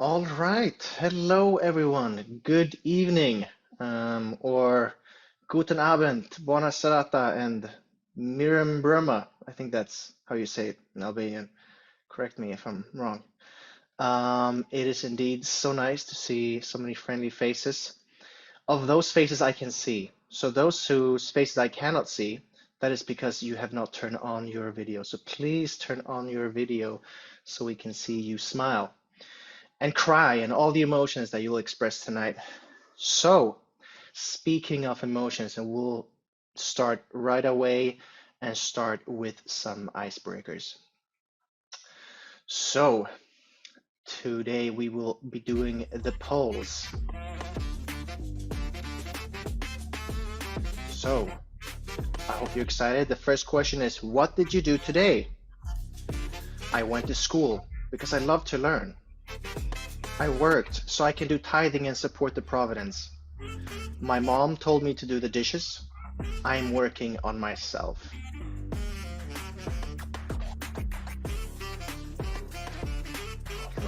All right. Hello, everyone. Good evening, or guten Abend, buona serata, and miram Burma. I think that's how you say it in Albanian. Correct me if I'm wrong. It is indeed so nice to see so many friendly faces. Of those faces I can see. So those whose faces I cannot see, that is because you have not turned on your video. So please turn on your video so we can see you smile and cry and all the emotions that you'll express tonight. So, speaking of emotions, and we'll start right away and start with some icebreakers. So, today we will be doing the polls. So, I hope you're excited. The first question is, what did you do today? I went to school because I love to learn. I worked so I can do tithing and support the Providence. My mom told me to do the dishes. I'm working on myself.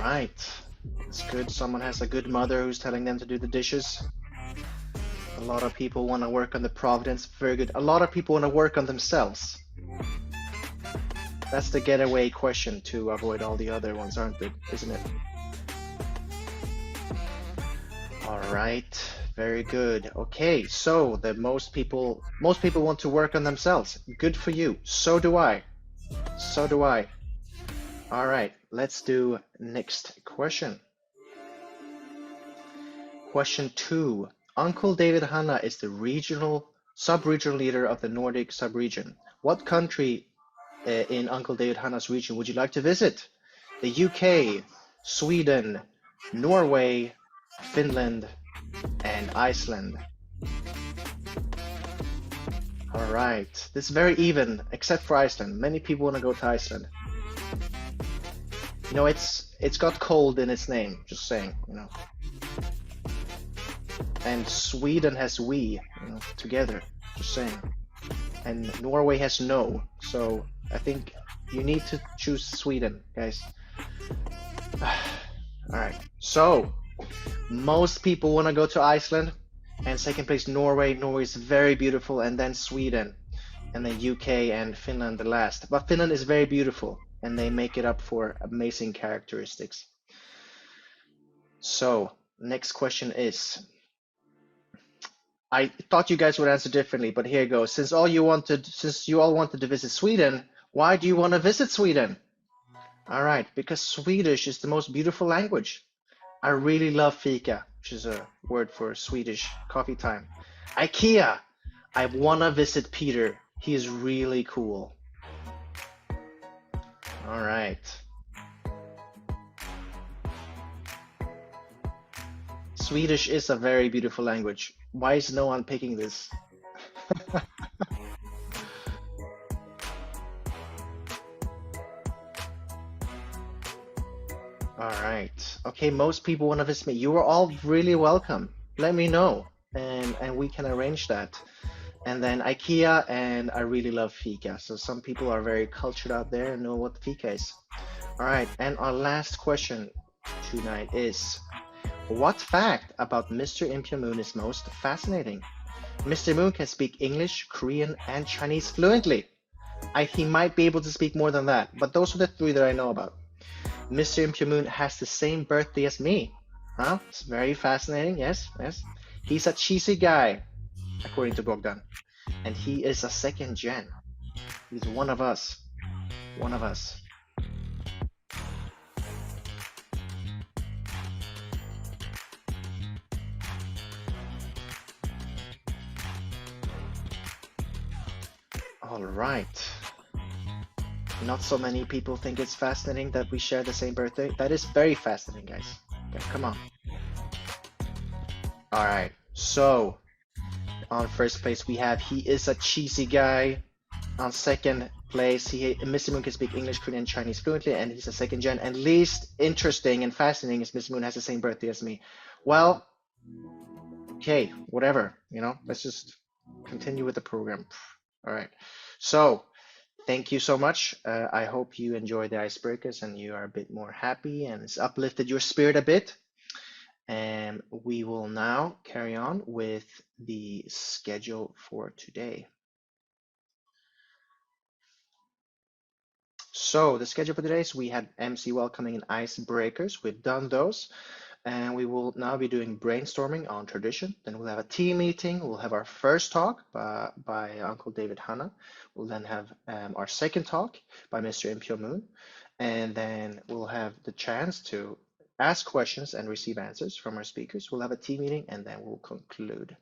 Right. It's good. Someone has a good mother who's telling them to do the dishes. A lot of people want to work on the Providence. Very good. A lot of people want to work on themselves. That's the getaway question to avoid all the other ones, aren't it? Isn't it? All right. Very good. Okay, so the most people want to work on themselves. Good for you. So do I. So do I. All right, let's do next question. Question 2. Uncle David Hanna is the sub-regional leader of the Nordic sub-region. What country in Uncle David Hanna's region would you like to visit? The UK, Sweden, Norway, Finland, and Iceland. All right, this is very even, except for Iceland. Many people want to go to Iceland. You know, it's got cold in its name, just saying, you know. And Sweden has we, you know, together, just saying. And Norway has no, so I think you need to choose Sweden, guys. All right, so most people want to go to Iceland, and second place Norway. Norway is very beautiful, and then Sweden, and then UK and Finland the last. But Finland is very beautiful, and they make it up for amazing characteristics. So next question is, I thought you guys would answer differently, but here you go. Since you all wanted to visit Sweden, why do you want to visit Sweden? All right, because Swedish is the most beautiful language. I really love fika, which is a word for Swedish coffee time. IKEA, I want to visit Peter. He is really cool. All right. Swedish is a very beautiful language. Why is no one picking this? All right. Okay, most people want to visit me. You are all really welcome. Let me know, and we can arrange that. And then IKEA, and I really love fika. So some people are very cultured out there and know what fika is. All right, and our last question tonight is, what fact about Mr. Pyo Moon is most fascinating? Mr. Moon can speak English, Korean, and Chinese fluently. He might be able to speak more than that, but those are the 3 that I know about. Mr. Pyo Moon has the same birthday as me. Huh? It's very fascinating, yes, yes. He's a cheesy guy, according to Bogdan. And he is a second gen. He's one of us. One of us. All right. Not so many people think it's fascinating that we share the same birthday. That is very fascinating, guys. Okay, come on. All right. So, on first place, we have he is a cheesy guy. On second place, Mr. Moon can speak English, Korean, and Chinese fluently, and he's a second gen. And least interesting and fascinating is Mr. Moon has the same birthday as me. Well, okay, whatever, you know, let's just continue with the program. All right. So, Thank you so much. I hope you enjoy the icebreakers and you are a bit more happy and it's uplifted your spirit a bit. And we will now carry on with the schedule for today. So the schedule for today is we had MC welcoming and icebreakers. We've done those. And we will now be doing brainstorming on tradition. Then we'll have a team meeting. We'll have our first talk by Uncle David Hanna. We'll then have our second talk by Mr. Pyo Moon. And then we'll have the chance to ask questions and receive answers from our speakers. We'll have a team meeting and then we'll conclude.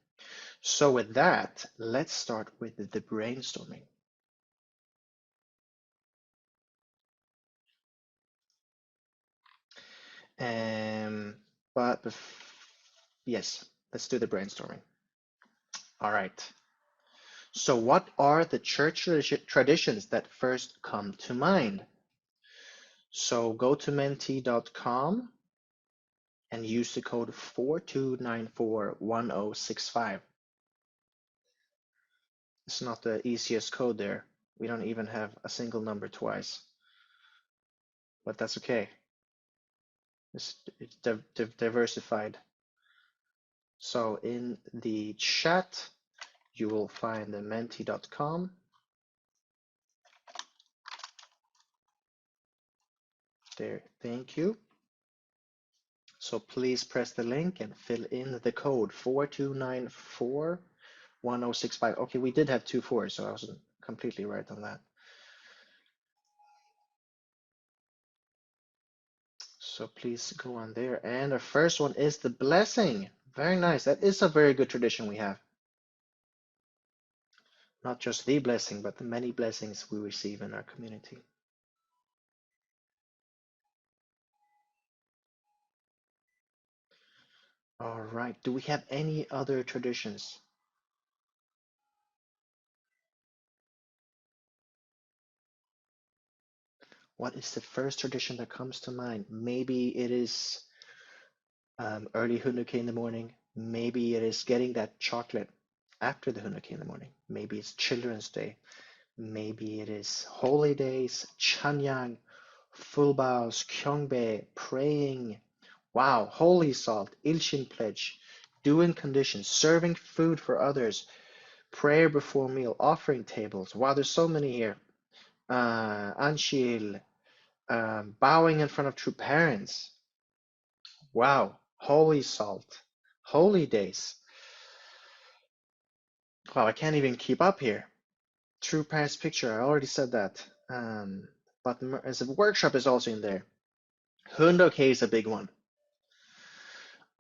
So with that, let's start with the brainstorming. Um, but yes, let's do the brainstorming. All right. So what are the church traditions that first come to mind? So go to menti.com and use the code 42941065. It's not the easiest code there. We don't even have a single number twice, but that's okay. It's diversified. So in the chat, you will find the menti.com. There, thank you. So please press the link and fill in the code 42941065. Okay, we did have 2 4s, so I wasn't completely right on that. So please go on there. And our first one is the blessing. Very nice. That is a very good tradition we have. Not just the blessing, but the many blessings we receive in our community. All right. Do we have any other traditions? What is the first tradition that comes to mind? Maybe it is early Hanukkah in the morning. Maybe it is getting that chocolate after the Hanukkah in the morning. Maybe it's Children's Day. Maybe it is holy days, Chanyang, full bows, Kyongbe, praying. Wow, holy salt, Ilshin pledge, doing conditions, serving food for others, prayer before meal, offering tables. Wow, there's so many here. Anshil, bowing in front of true parents. Wow, holy salt, holy days. Wow, I can't even keep up here. True parents picture, I already said that. But as a workshop is also in there. Hundoke is a big one.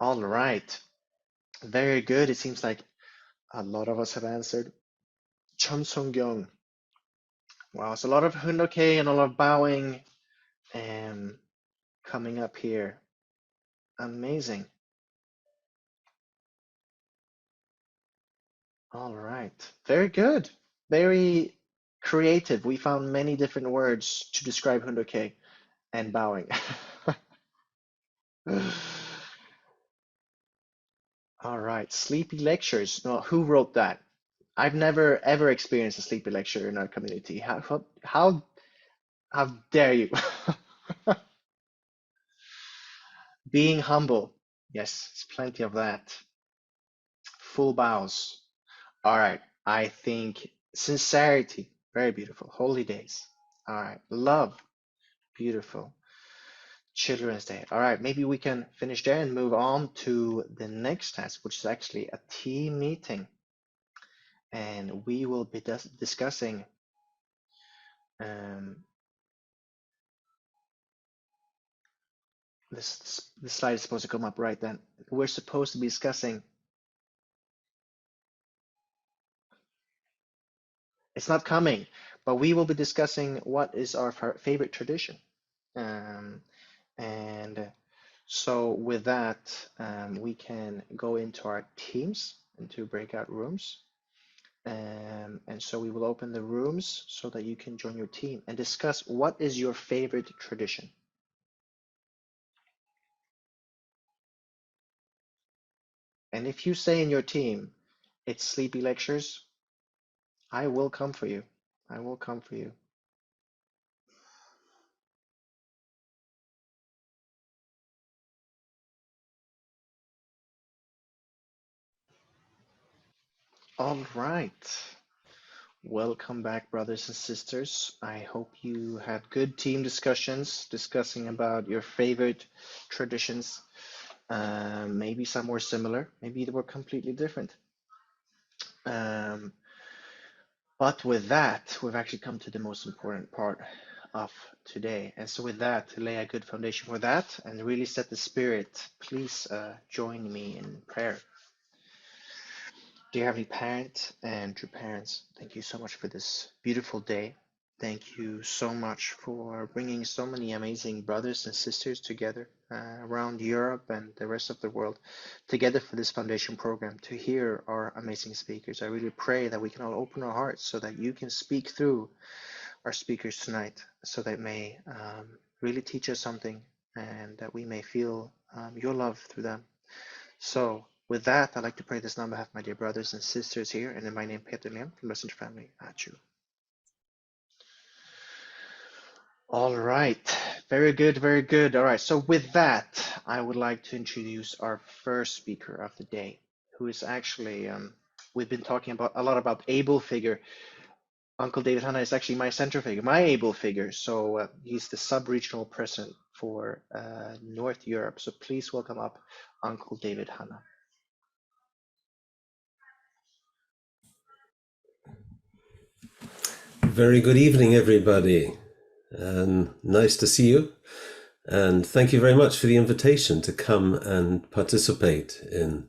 All right, very good. It seems like a lot of us have answered. Chun Song Wow, it's a lot of Hundoke and a lot of bowing coming up here. Amazing. All right, very good. Very creative. We found many different words to describe Hundoke and bowing. All right, sleepy lectures. No, who wrote that? I've never ever experienced a sleepy lecture in our community. How dare you? Being humble. Yes, it's plenty of that. Full bows. All right. I think sincerity. Very beautiful. Holy days. All right. Love. Beautiful. Children's Day. All right. Maybe we can finish there and move on to the next task, which is actually a team meeting. And we will be discussing this slide is supposed to come up right then. We're supposed to be discussing. It's not coming, but we will be discussing what is our favorite tradition. And so with that, we can go into our teams, into breakout rooms. And so we will open the rooms so that you can join your team and discuss what is your favorite tradition. And if you say in your team, it's sleepy lectures, I will come for you. I will come for you. All right. Welcome back, brothers and sisters. I hope you had good team discussions discussing about your favorite traditions. Maybe some were similar, maybe they were completely different. Um, but with that, we've actually come to the most important part of today. And so, with that, to lay a good foundation for that and really set the spirit, please join me in prayer. Dear Heavenly Parent and true parents, thank you so much for this beautiful day. Thank you so much for bringing so many amazing brothers and sisters together around Europe and the rest of the world together for this foundation program to hear our amazing speakers. I really pray that we can all open our hearts so that you can speak through our speakers tonight, so that may really teach us something and that we may feel your love through them. So, with that, I'd like to pray this on behalf of my dear brothers and sisters here, and in my name, Peter Liam from Messenger Family. Achu. All right, very good, very good. All right, so with that, I would like to introduce our first speaker of the day, who is actually, we've been talking about a lot about able figure. Uncle David Hanna is actually my central figure, my able figure. So he's the sub-regional president for North Europe. So please welcome up Uncle David Hanna. Very good evening, everybody, and nice to see you. And thank you very much for the invitation to come and participate in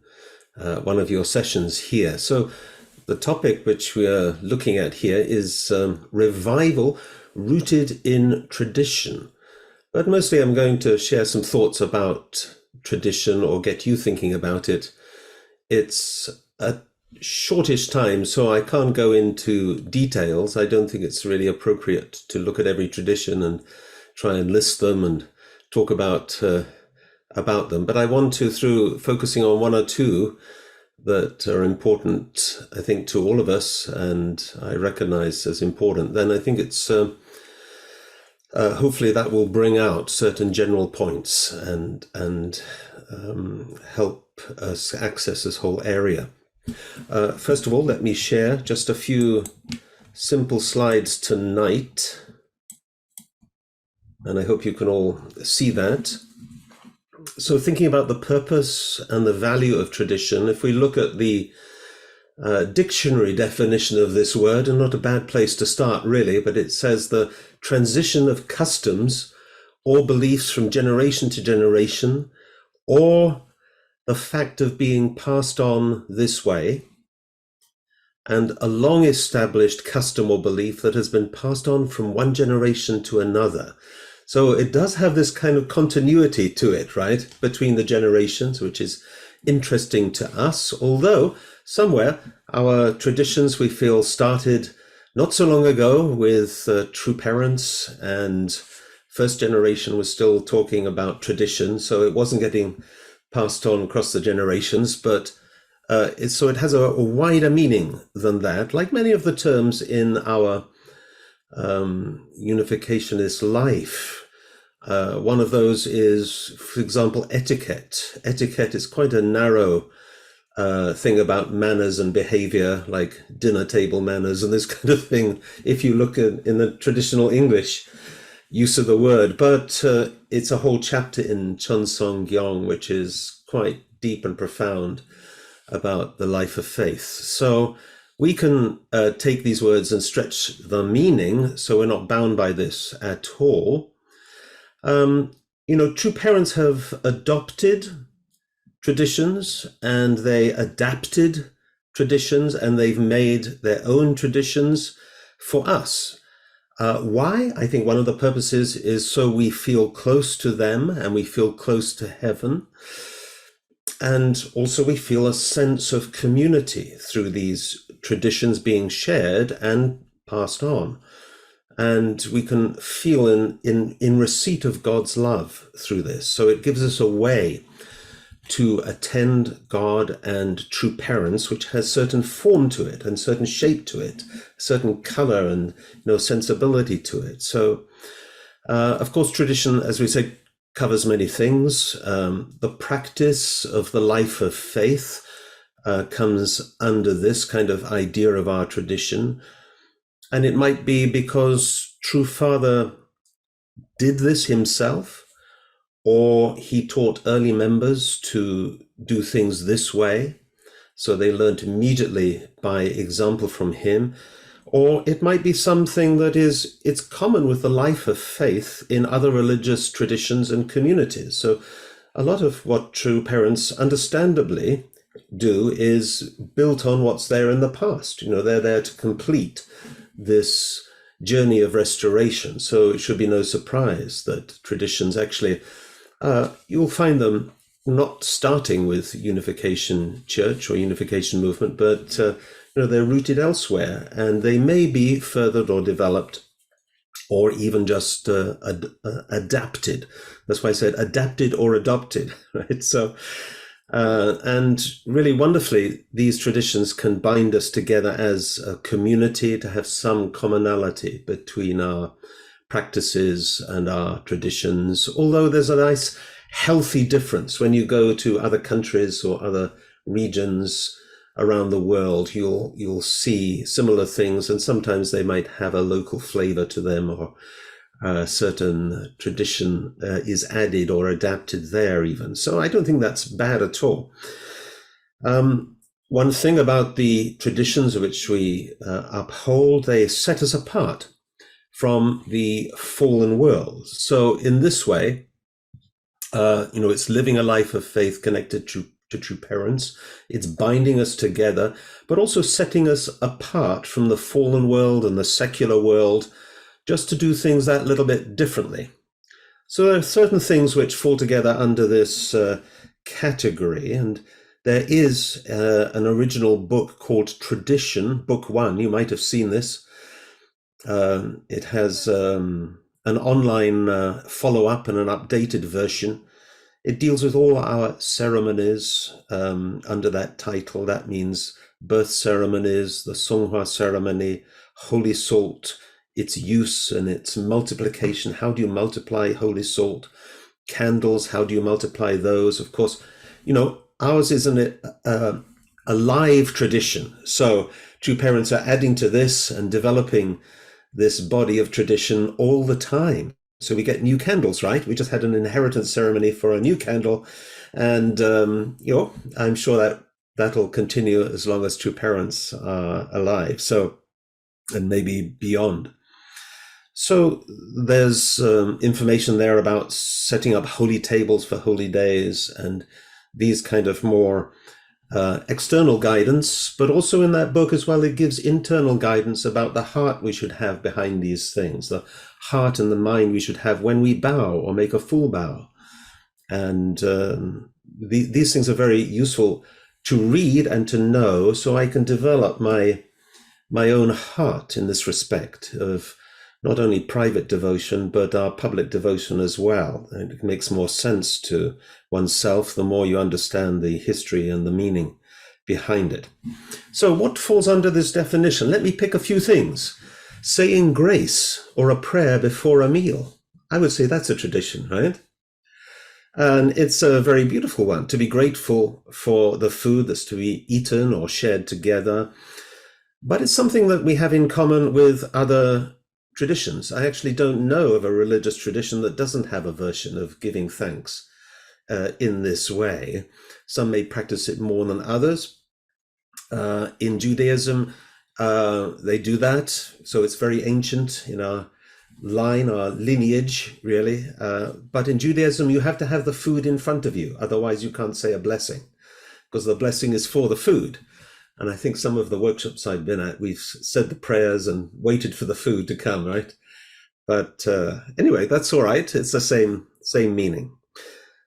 one of your sessions here. So the topic which we are looking at here is revival rooted in tradition. But mostly I'm going to share some thoughts about tradition or get you thinking about it. It's a shortish time, so I can't go into details. I don't think it's really appropriate to look at every tradition and try and list them and talk about them. But I want to, through focusing on one or two that are important, I think, to all of us, and I recognize as important, then I think it's hopefully that will bring out certain general points and help us access this whole area. First of all, let me share just a few simple slides tonight, and I hope you can all see that. So thinking about the purpose and the value of tradition, if we look at the dictionary definition of this word, and not a bad place to start really, but it says the transition of customs or beliefs from generation to generation, or the fact of being passed on this way, and a long established custom or belief that has been passed on from one generation to another. So it does have this kind of continuity to it, right, between the generations, which is interesting to us, although somewhere our traditions, we feel, started not so long ago with true parents, and first generation was still talking about tradition, so it wasn't getting passed on across the generations, but so it has a wider meaning than that, like many of the terms in our unificationist life. One of those is, for example, etiquette. Etiquette is quite a narrow thing about manners and behavior, like dinner table manners and this kind of thing, if you look at in the traditional English use of the word. But it's a whole chapter in Chun Song Gyong, which is quite deep and profound about the life of faith. So we can take these words and stretch the meaning, so we're not bound by this at all. True parents have adopted traditions, and they adapted traditions, and they've made their own traditions for us. Why? I think one of the purposes is so we feel close to them and we feel close to heaven. And also we feel a sense of community through these traditions being shared and passed on. And we can feel in receipt of God's love through this. So it gives us a way to attend God and true parents, which has certain form to it and certain shape to it, certain color and sensibility to it. So, of course, tradition, as we say, covers many things. The practice of the life of faith, comes under this kind of idea of our tradition. And it might be because True Father did this himself, or he taught early members to do things this way, so they learned immediately by example from him. Or it might be something that it's common with the life of faith in other religious traditions and communities. So a lot of what true parents understandably do is built on what's there in the past. They're there to complete this journey of restoration. So it should be no surprise that traditions actually, you'll find them not starting with Unification Church or Unification Movement, but they're rooted elsewhere, and they may be furthered or developed, or even just adapted. That's why I said adapted or adopted, right? So, and really wonderfully, these traditions can bind us together as a community to have some commonality between our practices and our traditions, although there's a nice healthy difference. When you go to other countries or other regions around the world, you'll see similar things, and sometimes they might have a local flavor to them, or a certain tradition is added or adapted there even. So I don't think that's bad at all. One thing about the traditions which we uphold, they set us apart from the fallen world. So in this way, it's living a life of faith connected to true parents. It's binding us together, but also setting us apart from the fallen world and the secular world, just to do things that little bit differently. So there are certain things which fall together under this category, and there is an original book called Tradition, Book 1. You might have seen this. It has an online follow-up and an updated version. It deals with all our ceremonies under that title. That means birth ceremonies, the Songhua ceremony, holy salt, its use and its multiplication. How do you multiply holy salt? Candles, how do you multiply those? Of course, ours isn't a live tradition. So true parents are adding to this and developing this body of tradition all the time. So we get new candles, right? We just had an inheritance ceremony for a new candle, and I'm sure that that'll continue as long as true parents are alive. So, and maybe beyond. So there's information there about setting up holy tables for holy days and these kind of more external guidance, but also in that book as well, it gives internal guidance about the heart we should have behind these things, the heart and the mind we should have when we bow or make a full bow. And these things are very useful to read and to know, so I can develop my own heart in this respect of not only private devotion, but our public devotion as well. And it makes more sense to oneself the more you understand the history and the meaning behind it. So what falls under this definition? Let me pick a few things. Saying grace or a prayer before a meal. I would say that's a tradition, right? And it's a very beautiful one, to be grateful for the food that's to be eaten or shared together. But it's something that we have in common with other traditions. I actually don't know of a religious tradition that doesn't have a version of giving thanks in this way. Some may practice it more than others. In Judaism, they do that. So it's very ancient in our line, our lineage, really. But in Judaism, you have to have the food in front of you. Otherwise, you can't say a blessing, because the blessing is for the food. And I think some of the workshops I've been at, we've said the prayers and waited for the food to come, right? But anyway, that's all right. It's the same meaning.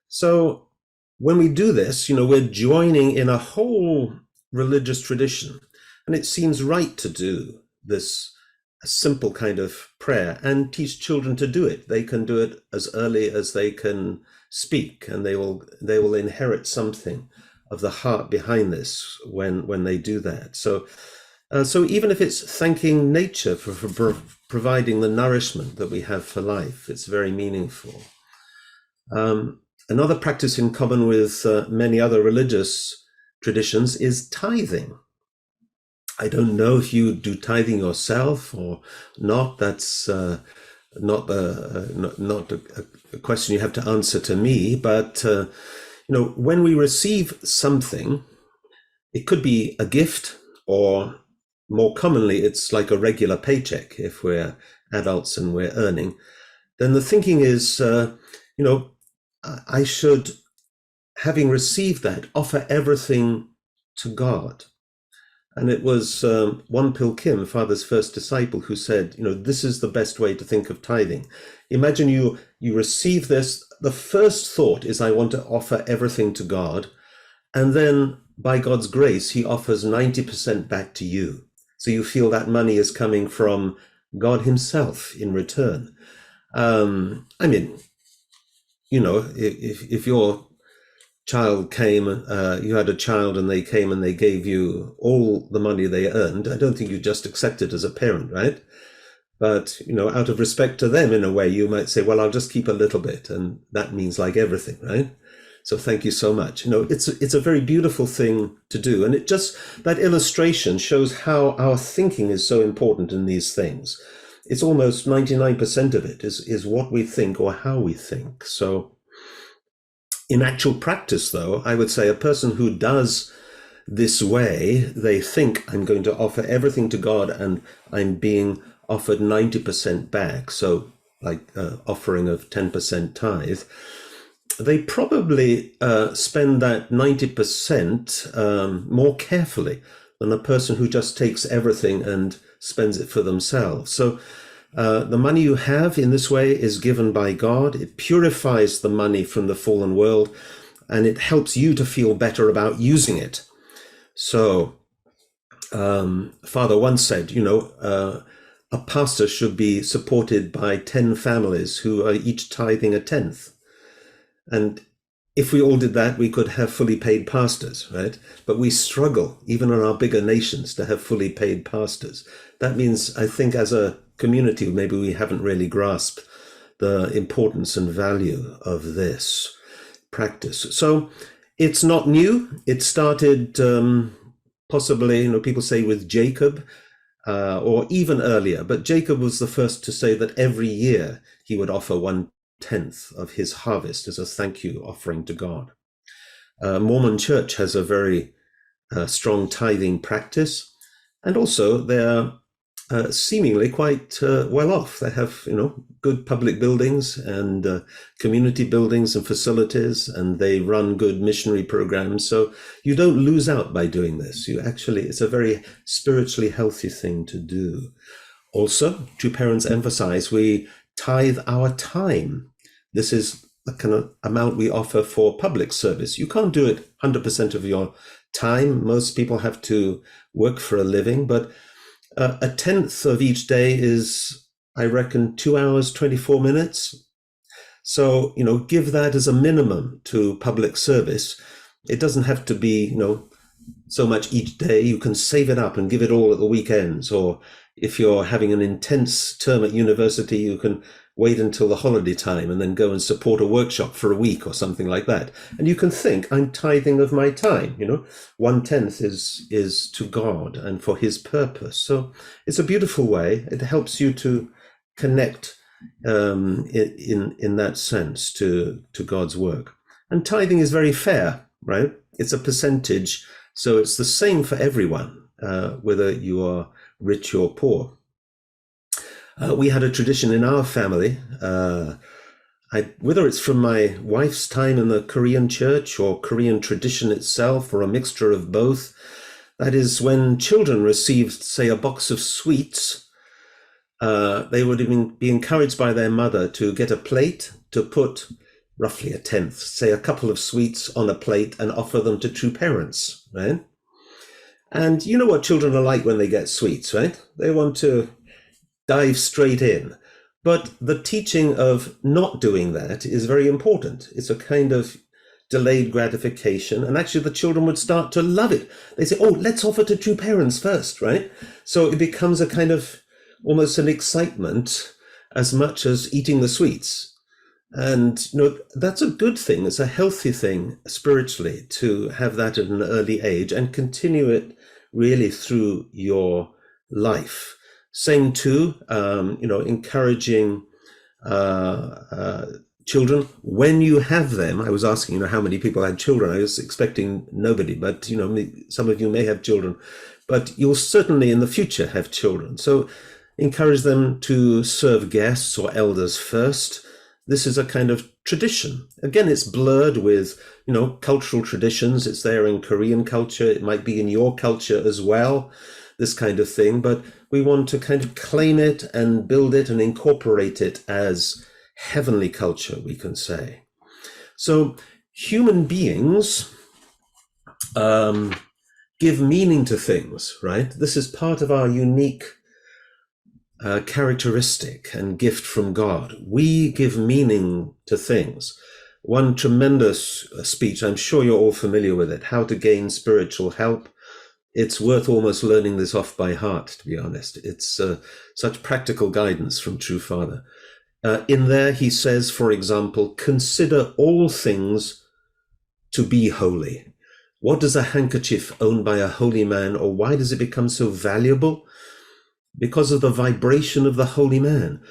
So when we do this, we're joining in a whole religious tradition. And it seems right to do this simple kind of prayer and teach children to do it. They can do it as early as they can speak, and they will inherit something of the heart behind this when they do that. So even if it's thanking nature for providing the nourishment that we have for life, it's very meaningful. Another practice in common with many other religious traditions is tithing. I don't know if you do tithing yourself or not. That's not a question you have to answer to me. But when we receive something, it could be a gift, or more commonly, it's like a regular paycheck if we're adults and we're earning. Then the thinking is, I should, having received that, offer everything to God. And it was Won Pil Kim, Father's first disciple, who said, this is the best way to think of tithing. Imagine you receive this. The first thought is, I want to offer everything to God. And then by God's grace, he offers 90% back to you. So you feel that money is coming from God himself in return. If your child came, you had a child and they came and they gave you all the money they earned, I don't think you just accept it as a parent, right? But, out of respect to them, in a way, you might say, well, I'll just keep a little bit. And that means like everything, right? So thank you so much. It's a very beautiful thing to do. And that illustration shows how our thinking is so important in these things. It's almost 99% of it is what we think or how we think. So in actual practice, though, I would say a person who does this way, they think, I'm going to offer everything to God and I'm being offered 90% back. So like offering of 10% tithe. They probably spend that 90% more carefully than a person who just takes everything and spends it for themselves. So the money you have in this way is given by God. It purifies the money from the fallen world, and it helps you to feel better about using it. So Father once said, a pastor should be supported by 10 families who are each tithing a tenth. And if we all did that, we could have fully paid pastors, right? But we struggle, even in our bigger nations, to have fully paid pastors. That means, I think, as a community, maybe we haven't really grasped the importance and value of this practice. So it's not new. It started possibly, people say with Jacob, or even earlier. But Jacob was the first to say that every year he would offer 1/10 of his harvest as a thank you offering to God. Mormon Church has a very strong tithing practice, and also they're seemingly quite well off. They have, good public buildings and community buildings and facilities, and they run good missionary programs. So you don't lose out by doing this. It's a very spiritually healthy thing to do. Also, True Parents emphasize we tithe our time. This is the kind of amount we offer for public service. You can't do it 100% of your time. Most people have to work for a living, but a tenth of each day is, I reckon, 2 hours, 24 minutes. So, give that as a minimum to public service. It doesn't have to be, so much each day. You can save it up and give it all at the weekends, or if you're having an intense term at university, you can wait until the holiday time and then go and support a workshop for a week or something like that. And you can think, I'm tithing of my time, 1/10 is to God and for his purpose. So it's a beautiful way. It helps you to connect in that sense to God's work. And tithing is very fair, right? It's a percentage. So it's the same for everyone, whether you are rich or poor. We had a tradition in our family, whether it's from my wife's time in the Korean church or Korean tradition itself, or a mixture of both. That is, when children received, say, a box of sweets, they would be encouraged by their mother to get a plate, to put roughly a tenth, say a couple of sweets on a plate, and offer them to true parents, right? And you know what children are like when they get sweets, right? They want to dive straight in. But the teaching of not doing that is very important. It's a kind of delayed gratification. And actually the children would start to love it. They say, oh, let's offer to true parents first, right? So it becomes a kind of almost an excitement as much as eating the sweets. And that's a good thing. It's a healthy thing spiritually to have that at an early age and continue it really through your life. Same too, encouraging children when you have them. I was asking, how many people had children. I was expecting nobody, but some of you may have children, but you'll certainly in the future have children. So encourage them to serve guests or elders first. This is a kind of tradition. Again, it's blurred with, cultural traditions. It's there in Korean culture. It might be in your culture as well, this kind of thing. But we want to kind of claim it and build it and incorporate it as heavenly culture, we can say. So human beings give meaning to things, right? This is part of our unique characteristic and gift from God. We give meaning to things. One tremendous speech, I'm sure you're all familiar with it, How to Gain Spiritual Help. It's worth almost learning this off by heart, to be honest. It's such practical guidance from True Father. In there, he says, for example, consider all things to be holy. What does a handkerchief owned by a holy man, or why does it become so valuable? Because of the vibration of the holy man.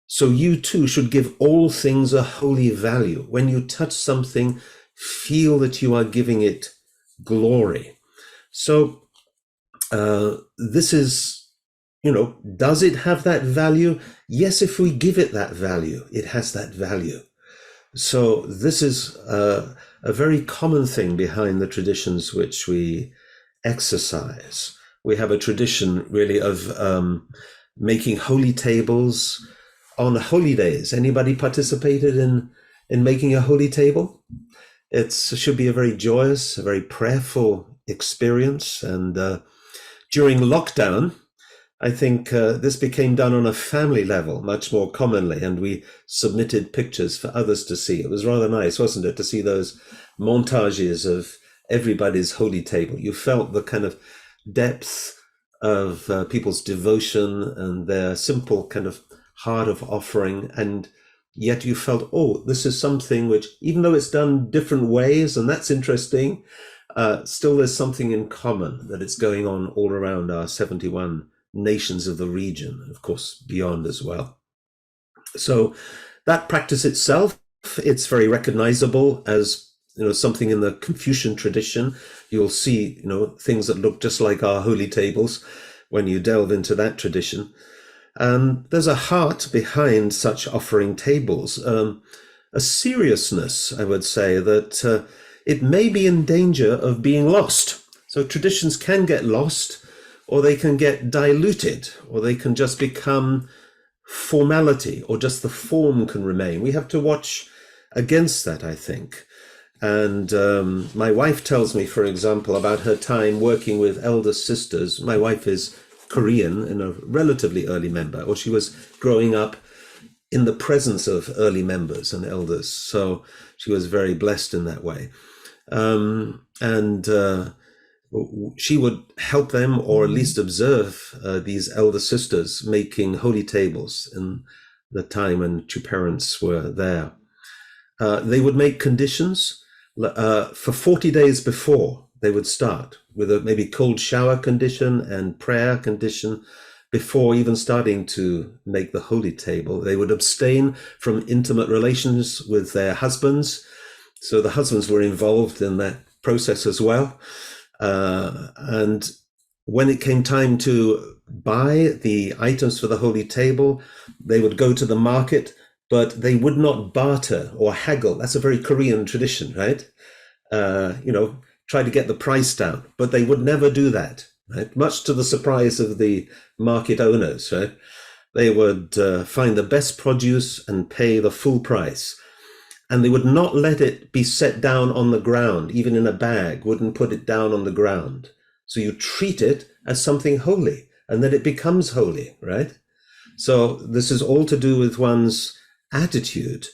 So you too should give all things a holy value. When you touch something, feel that you are giving it glory. So this is, does it have that value? Yes, if we give it that value, it has that value. So this is a very common thing behind the traditions which we exercise. We have a tradition really of making holy tables on holy days. Anybody participated in making a holy table? It should be a very joyous, a very prayerful experience. And during lockdown, I think this became done on a family level much more commonly, and we submitted pictures for others to see. It was rather nice, wasn't it, to see those montages of everybody's holy table. You felt the kind of depth of people's devotion and their simple kind of heart of offering, and yet you felt, oh, this is something which, even though it's done different ways, and that's interesting, still there's something in common, that it's going on all around our 71 nations of the region, of course, beyond as well. So that practice itself, it's very recognizable as something in the Confucian tradition. You'll see things that look just like our holy tables when you delve into that tradition. There's a heart behind such offering tables, a seriousness, I would say, that it may be in danger of being lost. So traditions can get lost, or they can get diluted, or they can just become formality, or just the form can remain. We have to watch against that, I think. And my wife tells me, for example, about her time working with elder sisters. My wife is Korean and a relatively early member, or she was growing up in the presence of early members and elders. So she was very blessed in that way. She would help them, or at least observe these elder sisters making holy tables in the time when two parents were there. They would make conditions for 40 days before they would start, with a maybe cold shower condition and prayer condition before even starting to make the holy table. They would abstain from intimate relations with their husbands. So the husbands were involved in that process as well. And when it came time to buy the items for the holy table, they would go to the market, but they would not barter or haggle. That's a very Korean tradition, right? Try to get the price down, but they would never do that, right? Much to the surprise of the market owners, right? They would find the best produce and pay the full price. And they would not let it be set down on the ground, even in a bag, wouldn't put it down on the ground. So you treat it as something holy, and then it becomes holy, right? So this is all to do with one's attitude.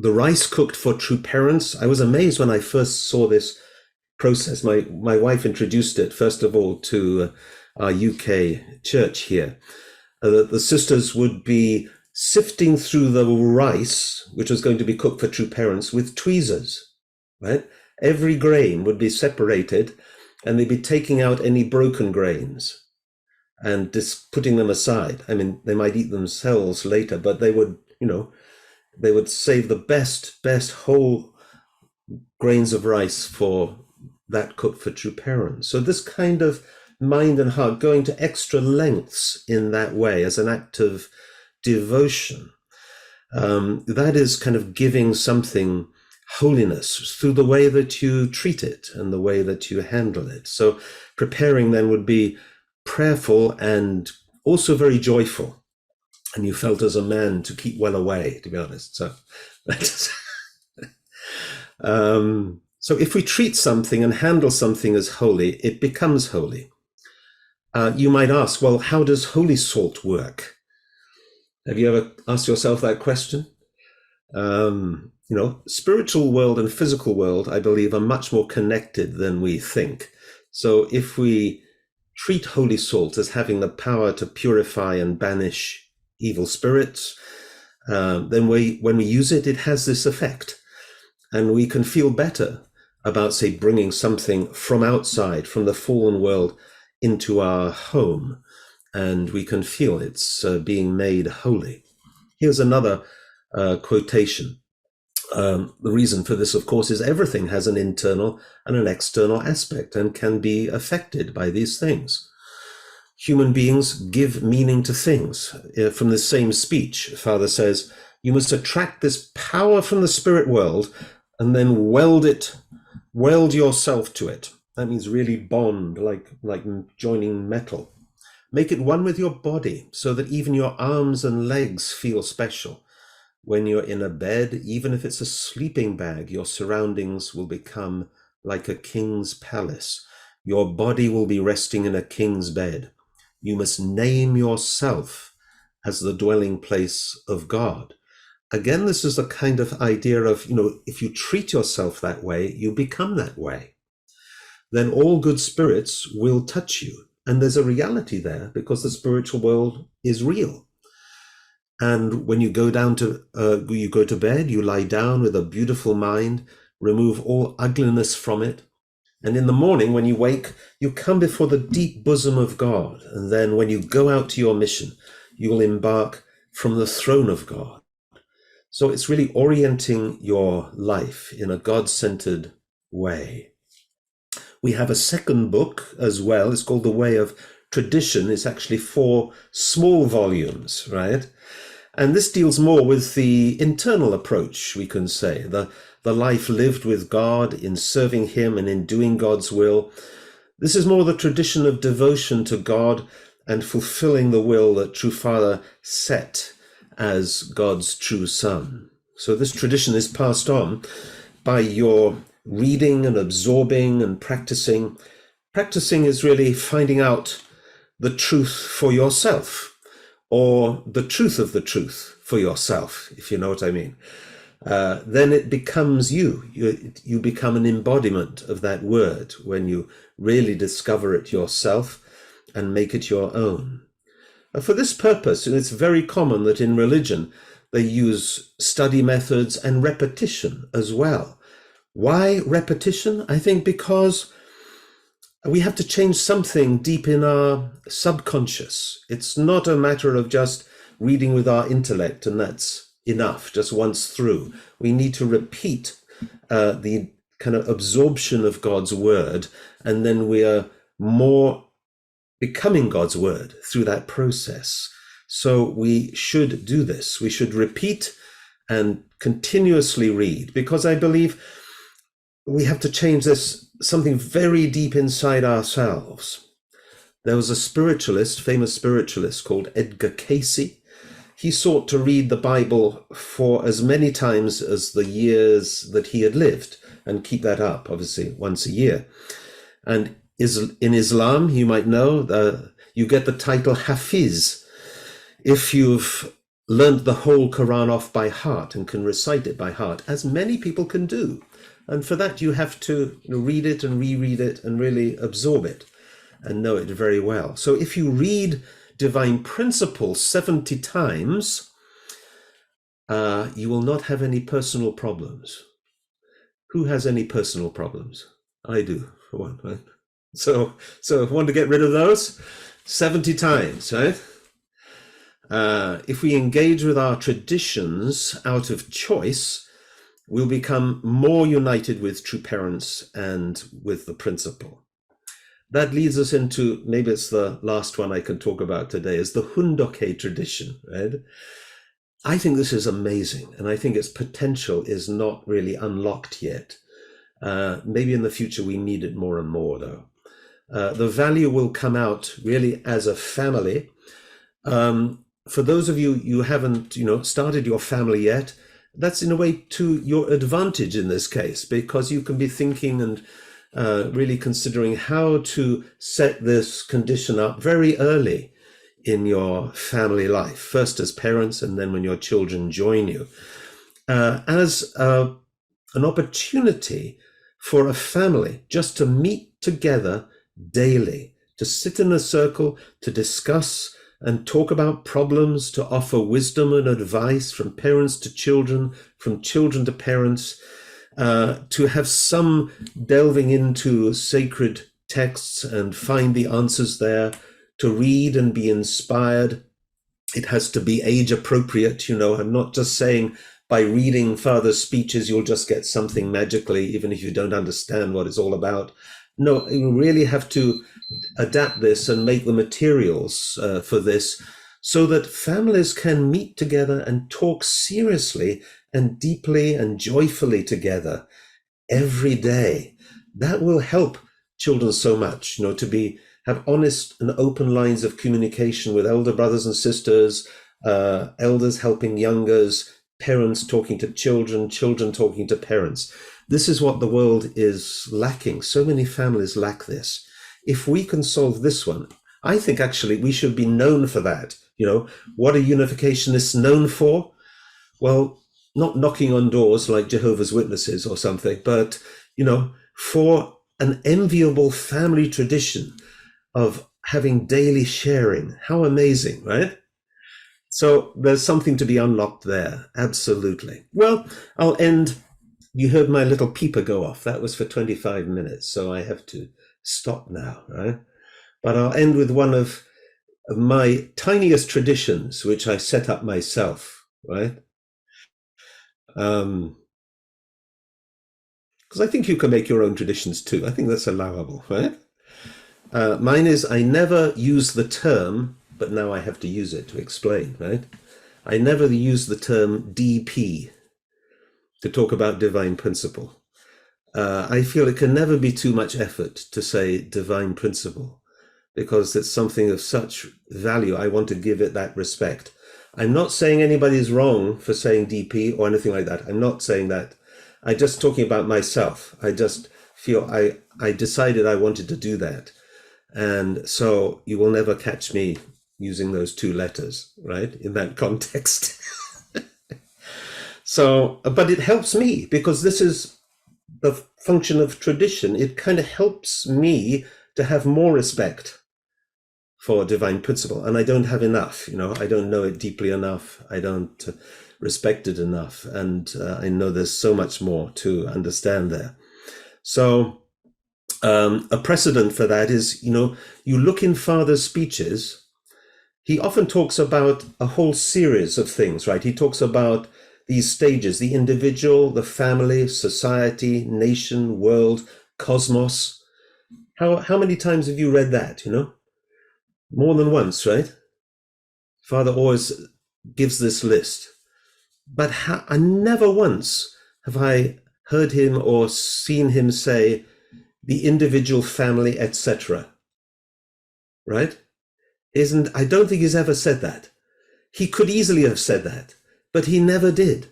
The rice cooked for true parents, I was amazed when I first saw this process. My wife introduced it, first of all, to our UK church here. The sisters would be sifting through the rice, which was going to be cooked for true parents, with tweezers, right? Every grain would be separated, and they'd be taking out any broken grains and just putting them aside. I mean, they might eat themselves later, but they would, they would save the best whole grains of rice for that cooked for true parents. So this kind of mind and heart going to extra lengths in that way as an act of devotion, that is kind of giving something holiness through the way that you treat it and the way that you handle it. So preparing then would be prayerful and also very joyful. And you felt as a man to keep well away, to be honest. So that's so if we treat something and handle something as holy, it becomes holy. You might ask, well, how does holy salt work? Have you ever asked yourself that question? Spiritual world and physical world, I believe, are much more connected than we think. So if we treat holy salt as having the power to purify and banish evil spirits, then when we use it, it has this effect. And we can feel better about, say, bringing something from outside, from the fallen world, into our home. And we can feel it's being made holy. Here's another quotation. The reason for this, of course, is everything has an internal and an external aspect and can be affected by these things. Human beings give meaning to things. From the same speech, Father says, you must attract this power from the spirit world and then weld yourself to it. That means really bond, like joining metal. Make it one with your body so that even your arms and legs feel special. When you're in a bed, even if it's a sleeping bag, your surroundings will become like a king's palace. Your body will be resting in a king's bed. You must name yourself as the dwelling place of God. Again, this is the kind of idea of, if you treat yourself that way, you become that way. Then all good spirits will touch you. And there's a reality there because the spiritual world is real. And when you go to bed, you lie down with a beautiful mind, remove all ugliness from it. And in the morning, when you wake, you come before the deep bosom of God. And then when you go out to your mission, you will embark from the throne of God. So it's really orienting your life in a God-centered way. We have a second book as well. It's called The Way of Tradition. It's actually 4 small volumes, right? And this deals more with the internal approach, we can say, the life lived with God in serving him and in doing God's will. This is more the tradition of devotion to God and fulfilling the will that True Father set as God's true Son. So this tradition is passed on by your reading and absorbing and practicing. Practicing is really finding out the truth for yourself, or the truth of the truth for yourself, if you know what I mean. Then it becomes you. You become an embodiment of that word when you really discover it yourself and make it your own. For this purpose, it's very common that in religion they use study methods and repetition as well. Why repetition? I think because we have to change something deep in our subconscious. It's not a matter of just reading with our intellect and that's enough, just once through. We need to repeat the kind of absorption of God's word, and then we are more becoming God's word through that process. So we should do this. We should repeat and continuously read, because I believe we have to change this, something very deep inside ourselves. There was a spiritualist, famous spiritualist called Edgar Casey. He sought to read the Bible for as many times as the years that he had lived and keep that up, obviously, once a year. And in Islam, you might know, you get the title Hafiz if you've learned the whole Quran off by heart and can recite it by heart, as many people can do. And for that, you have to read it and reread it and really absorb it and know it very well. So if you read divine principle 70 times, you will not have any personal problems. Who has any personal problems? I do, for one, right? So want to get rid of those? 70 times, right? If we engage with our traditions out of choice, we'll become more united with true parents and with the principle. That leads us into, maybe it's the last one I can talk about today, is the Hundoke tradition, right? I think this is amazing, and I think its potential is not really unlocked yet. Maybe in the future we need it more and more, though. The value will come out really as a family. For those of you who haven't, started your family yet, that's in a way to your advantage in this case, because you can be thinking and really considering how to set this condition up very early in your family life, first as parents and then when your children join you, as an opportunity for a family just to meet together daily, to sit in a circle, to discuss and talk about problems, to offer wisdom and advice from parents to children, from children to parents, to have some delving into sacred texts and find the answers there, to read and be inspired. It has to be age appropriate. I'm not just saying by reading father's speeches, you'll just get something magically, even if you don't understand what it's all about. No, you really have to adapt this and make the materials for this so that families can meet together and talk seriously and deeply and joyfully together every day. That will help children so much, to have honest and open lines of communication with elder brothers and sisters, elders helping youngers, parents talking to children, children talking to parents. This is what the world is lacking. So many families lack this. If we can solve this one, I think actually we should be known for that. What are unificationists known for? Well, not knocking on doors like Jehovah's Witnesses or something, but, for an enviable family tradition of having daily sharing. How amazing, right? So there's something to be unlocked there. Absolutely. Well, I'll end. You heard my little peeper go off. That was for 25 minutes, so I have to stop now, right? But I'll end with one of my tiniest traditions, which I set up myself, right? Because I think you can make your own traditions too. I think that's allowable, right? Mine is I never use the term, but now I have to use it to explain, right? I never use the term DP to talk about divine principle. I feel it can never be too much effort to say divine principle because it's something of such value. I want to give it that respect. I'm not saying anybody's wrong for saying DP or anything like that. I'm not saying that. I'm just talking about myself. I just feel I decided I wanted to do that. And so you will never catch me using those two letters, right? In that context. So, but it helps me because this is the function of tradition. It kind of helps me to have more respect for divine principle. And I don't have enough, I don't know it deeply enough. I don't respect it enough. And I know there's so much more to understand there. So a precedent for that is, you look in Father's speeches, he often talks about a whole series of things, right? He talks about these stages, the individual, the family, society, nation, world, cosmos. How many times have you read that, More than once, right? Father always gives this list. But I never once have I heard him or seen him say the individual, family, etc. Right? I don't think he's ever said that. He could easily have said that, but he never did,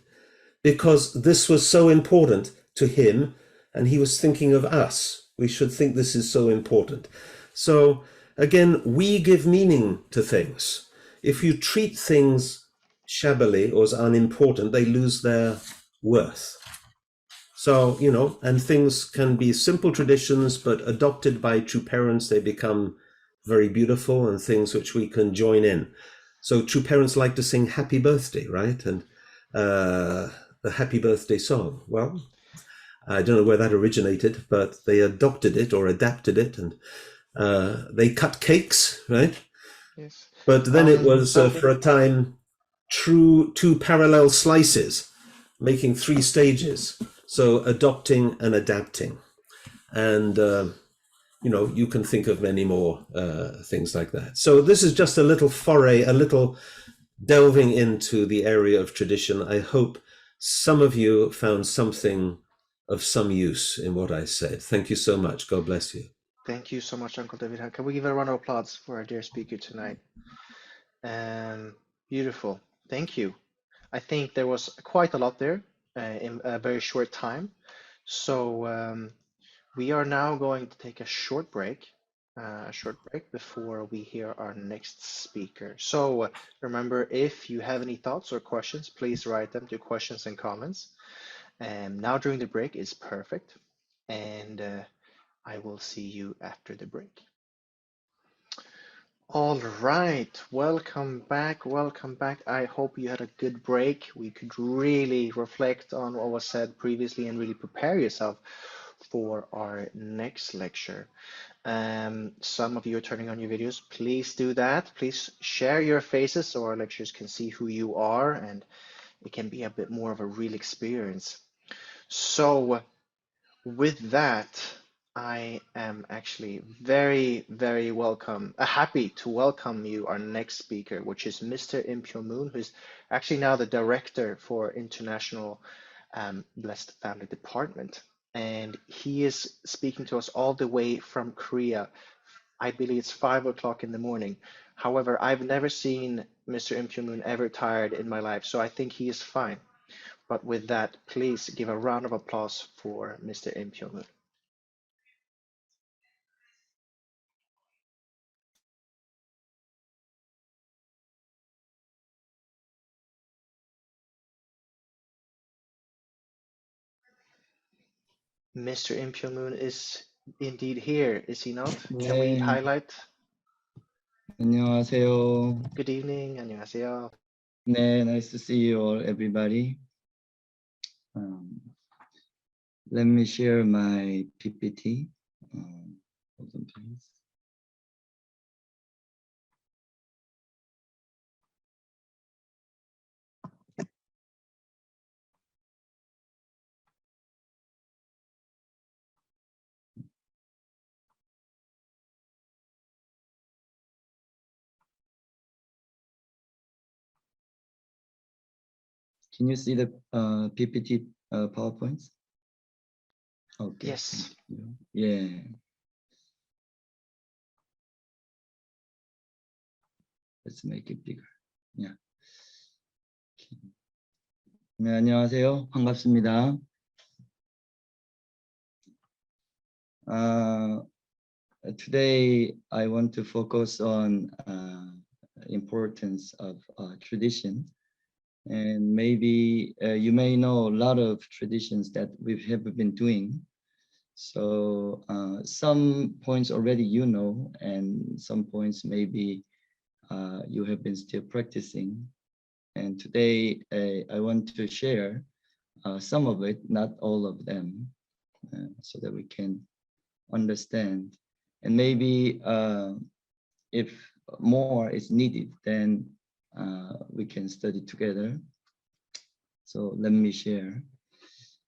because this was so important to him, and he was thinking of us. We should think this is so important. So again, we give meaning to things. If you treat things shabbily or as unimportant, they lose their worth. So, and things can be simple traditions, but adopted by true parents, they become very beautiful and things which we can join in. So true parents like to sing happy birthday, right? And the Happy Birthday song. Well, I don't know where that originated, but they adopted it or adapted it, and they cut cakes, right? Yes. But then it was Lovely. for a time two parallel slices, making three stages. So adopting and adapting, and you can think of many more things like that. So this is just a little foray, a little delving into the area of tradition. I hope some of you found something of some use in what I said. Thank you so much. God bless you. Thank you so much, Uncle David. Can we give a round of applause for our dear speaker tonight? Beautiful. Thank you. I think there was quite a lot there in a very short time. So we are now going to take a short break before we hear our next speaker. So remember, if you have any thoughts or questions, please write them to questions and comments. And now during the break is perfect. And I will see you after the break. All right, welcome back. Welcome back. I hope you had a good break. We could really reflect on what was said previously and really prepare yourself for our next lecture. Some of you are turning on your videos. Please do that. Please share your faces so our lecturers can see who you are and it can be a bit more of a real experience. So with that, I am actually very, very happy to welcome you, our next speaker, which is Mr. Pyo Moon, who's actually now the director for International Blessed Family Department. And he is speaking to us all the way from Korea. I believe it's 5 o'clock in the morning. However, I've never seen Mr. Pyo Moon ever tired in my life, so I think he is fine. But with that, please give a round of applause for Mr. Pyo Moon. Mr. Impyo Moon is indeed here, is he not? Can we 네, highlight? 안녕하세요. Good evening, 안녕하세요. 네, nice to see you all, everybody. Let me share my PPT. Hold on, please. Can you see the PPT PowerPoints? Okay, Yes. thank you. Yeah. Let's make it bigger. Yeah. Okay. 네, 안녕하세요. 반갑습니다. Today I want to focus on importance of tradition. And maybe you may know a lot of traditions that we have been doing. So some points already you know, and some points maybe you have been still practicing. And today I want to share some of it, not all of them, so that we can understand. And maybe if more is needed, then we can study together. So let me share.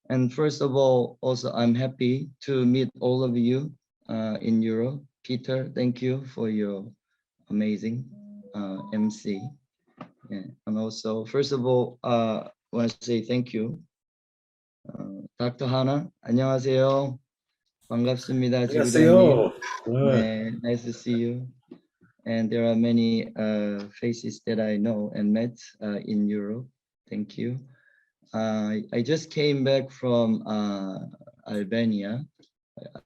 And first of all, also I'm happy to meet all of you in Europe. Peter, thank you for your amazing MC. Yeah. And also, first of all, I want to say thank you. Dr. Hanna, 안녕하세요. 반갑습니다, 지구장님. 안녕하세요. 네, nice to see you. And there are many faces that I know and met in Europe. Thank you. I just came back from Albania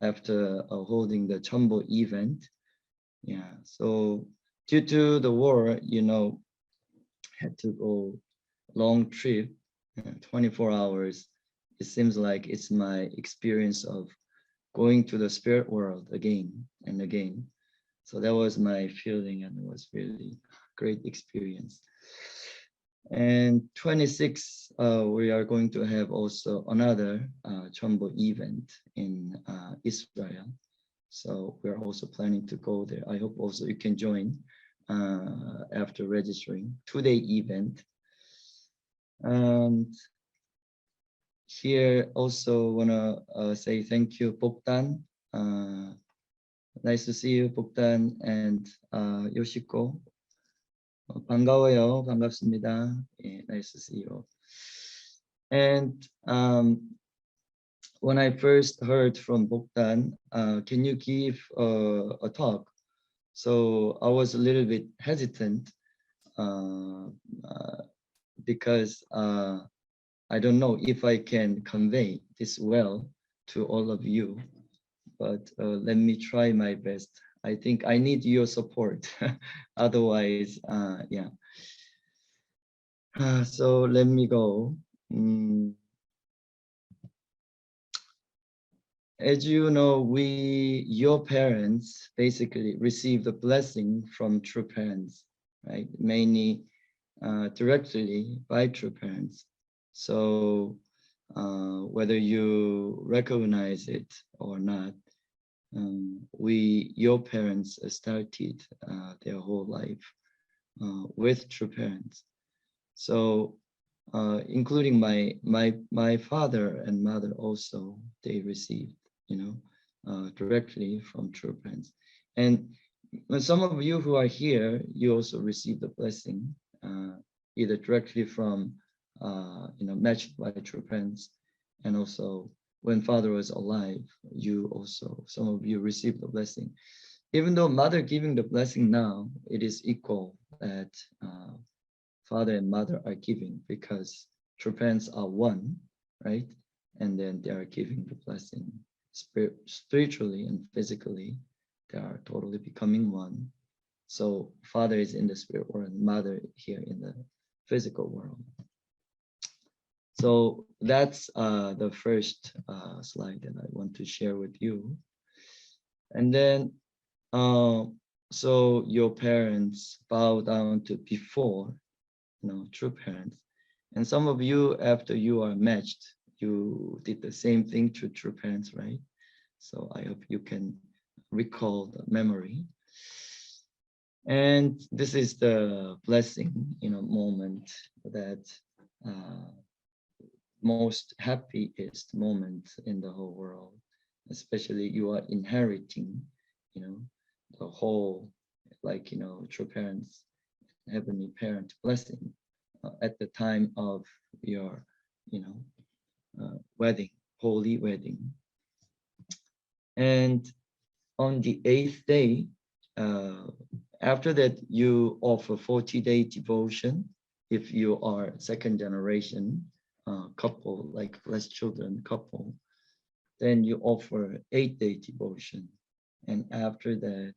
after holding the Chombo event. Yeah, so due to the war, had to go long trip, 24 hours. It seems like it's my experience of going to the spirit world again and again. So that was my feeling, and it was really great experience. And 26, we are going to have also another Chombo event in Israel. So we're also planning to go there. I hope also you can join after registering. 2-day event. And here also wanna say thank you, Bogdan. Nice to see you, Bogdan and Yoshiko. 반가워요. 반갑습니다. 예, nice to see you. And when I first heard from Bogdan, can you give a talk? So I was a little bit hesitant because I don't know if I can convey this well to all of you, but let me try my best. I think I need your support. Otherwise, yeah. So let me go. As you know, your parents basically received the blessing from true parents, right? Mainly directly by true parents. So whether you recognize it or not, your parents started their whole life with true parents. So including my father and mother also, they received, directly from true parents. And some of you who are here, you also received the blessing, either directly from, matched by true parents, and also when father was alive, some of you received the blessing. Even though mother giving the blessing now, it is equal that father and mother are giving because true parents are one, right? And then they are giving the blessing spiritually and physically. They are totally becoming one. So father is in the spirit world, mother here in the physical world. So that's the first slide that I want to share with you. And then, so your parents bow down to before, true parents. And some of you, after you are matched, you did the same thing to true parents, right? So I hope you can recall the memory. And this is the blessing, moment that most happiest moment in the whole world, especially you are inheriting, the whole, true parents, heavenly parent blessing at the time of your, wedding, holy wedding. And on the 8th day, after that, you offer 40-day devotion. If you are second generation couple, like less children couple, then you offer 8-day devotion. And after that,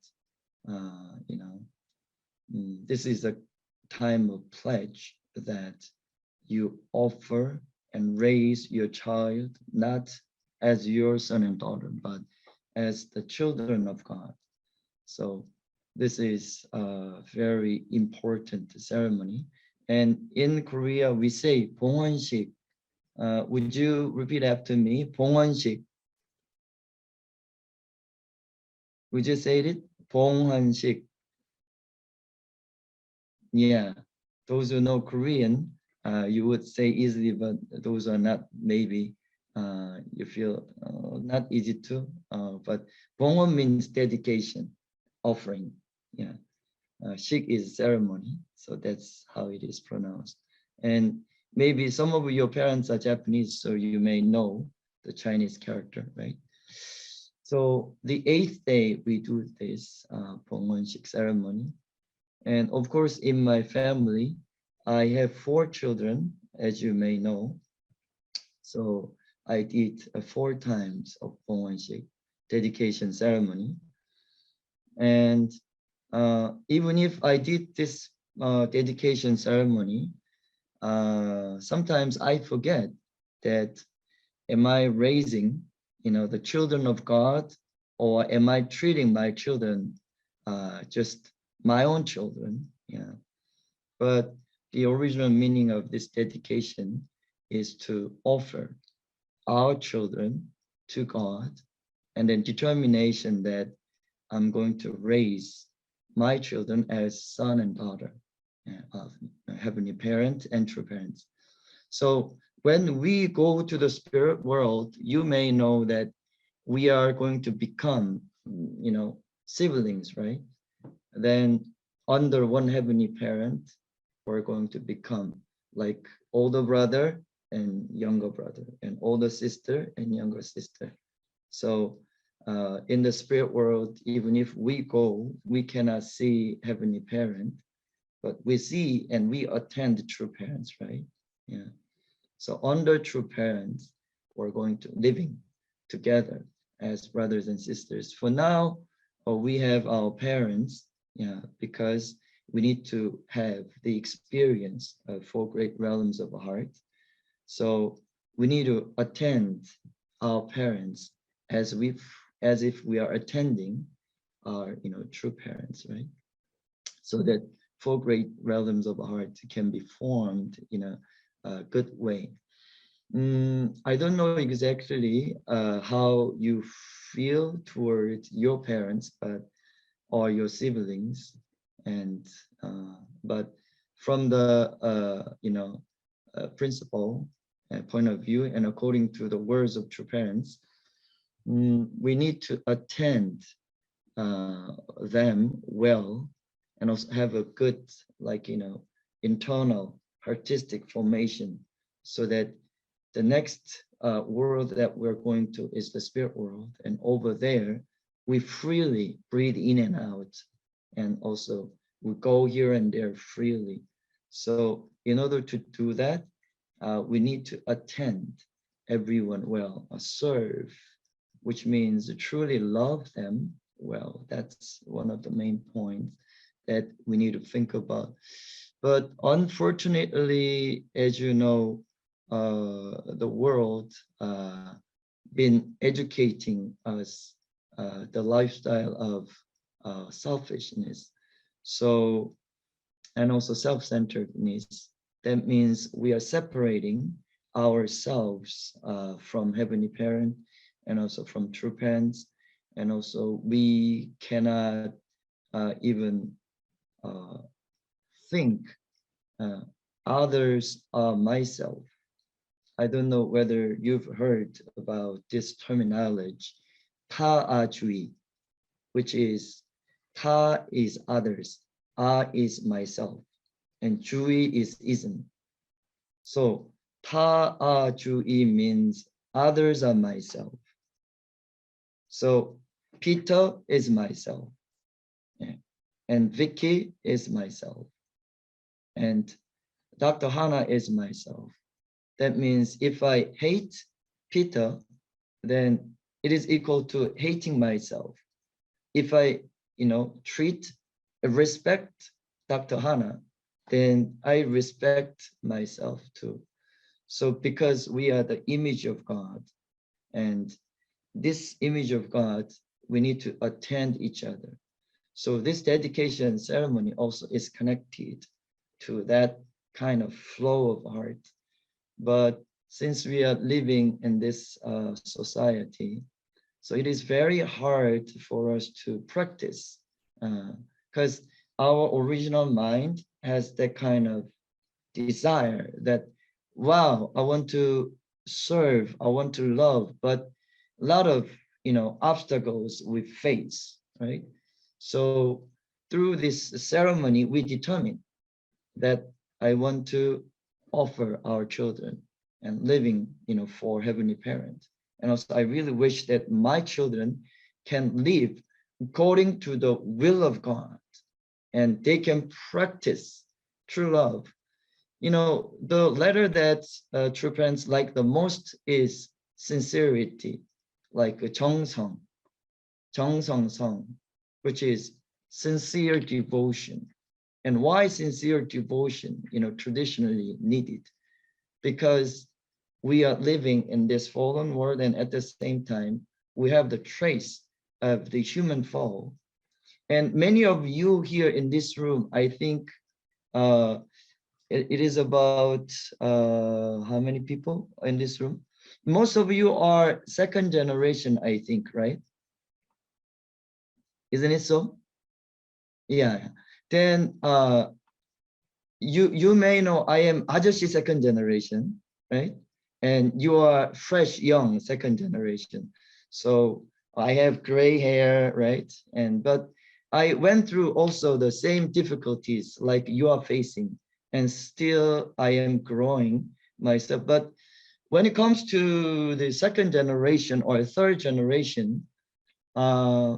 this is a time of pledge that you offer and raise your child, not as your son and daughter, but as the children of God. So this is a very important ceremony. And in Korea, we say 봉헌식. Would you repeat after me? 봉헌식. Would you say it? 봉헌식. Yeah, those who know Korean, you would say easily, but those are not, maybe you feel not easy to. But 봉헌 means dedication, offering. Yeah, 식 is ceremony, so that's how it is pronounced. And maybe some of your parents are Japanese, so you may know the Chinese character, right? So the 8th day we do this 봉헌식 ceremony. And of course, in my family, I have 4 children, as you may know. So I did 4 times of 봉헌식 dedication ceremony. And even if I did this dedication ceremony, sometimes I forget that, am I raising, the children of God, or am I treating my children just my own children? Yeah. But the original meaning of this dedication is to offer our children to God, and then determination that I'm going to raise my children as son and daughter of heavenly parent and true parents. So when we go to the spirit world, you may know that we are going to become, siblings, right? Then under one heavenly parent, we're going to become like older brother and younger brother, and older sister and younger sister. So in the spirit world, even if we go, we cannot see heavenly parent, but we see and we attend true parents, right? Yeah. So under true parents, we're going to living together as brothers and sisters. For now, we have our parents, yeah, because we need to have the experience of 4 great realms of the heart. So we need to attend our parents as if we are attending our true parents, right? So that 4 great realms of the heart can be formed in a good way. I don't know exactly how you feel towards your parents, or your siblings, and but from the principle and point of view, and according to the words of true parents, we need to attend them well, and also have a good internal artistic formation, so that the next world that we're going to is the spirit world, and over there we freely breathe in and out, and also we go here and there freely. So in order to do that, we need to attend everyone well, serve, which means truly love them well. That's one of the main points that we need to think about. But unfortunately, as you know, the world been educating us the lifestyle of selfishness, so, and also self-centeredness. That means we are separating ourselves from heavenly parent, and also from true parents, and also we cannot even think others are myself. I don't know whether you've heard about this terminology, 타아주의, which is 타 is others, a is myself, and 주의 is ism. So 타아주의 means others are myself. So Peter is myself, and Vicky is myself, and Dr. Hanna is myself. That means if I hate Peter, then it is equal to hating myself. If I, treat, respect Dr. Hanna, then I respect myself too. So because we are the image of God, and this image of God, we need to attend each other. So this dedication ceremony also is connected to that kind of flow of heart. But since we are living in this society, so it is very hard for us to practice, because our original mind has that kind of desire that, wow, I want to serve, I want to love, but a lot of obstacles we face, right? So through this ceremony, we determine that I want to offer our children and living, for heavenly parent. And also I really wish that my children can live according to the will of God, and they can practice true love. The letter that true parents like the most is sincerity, like 정성, 정성성, which is sincere devotion. And why sincere devotion, traditionally needed? Because we are living in this fallen world, and at the same time, we have the trace of the human fall. And many of you here in this room, I think, It is about how many people in this room? Most of you are second generation, I think, right? Isn't it so? Yeah. Then you may know I am Ajashi second generation, right? And you are fresh, young second generation. So I have gray hair, right? And but I went through also the same difficulties like you are facing, and still I am growing myself. But when it comes to the second generation or third generation, uh,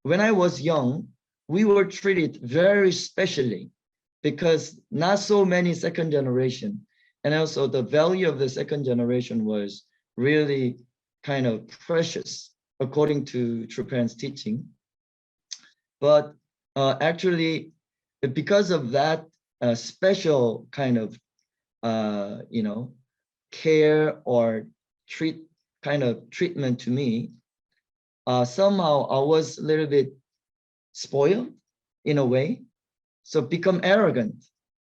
when I was young, we were treated very specially because not so many second generation. And also the value of the second generation was really kind of precious according to True Parents' teaching. But actually, because of that special kind of, care or kind of treatment to me, somehow I was a little bit spoiled in a way, so become arrogant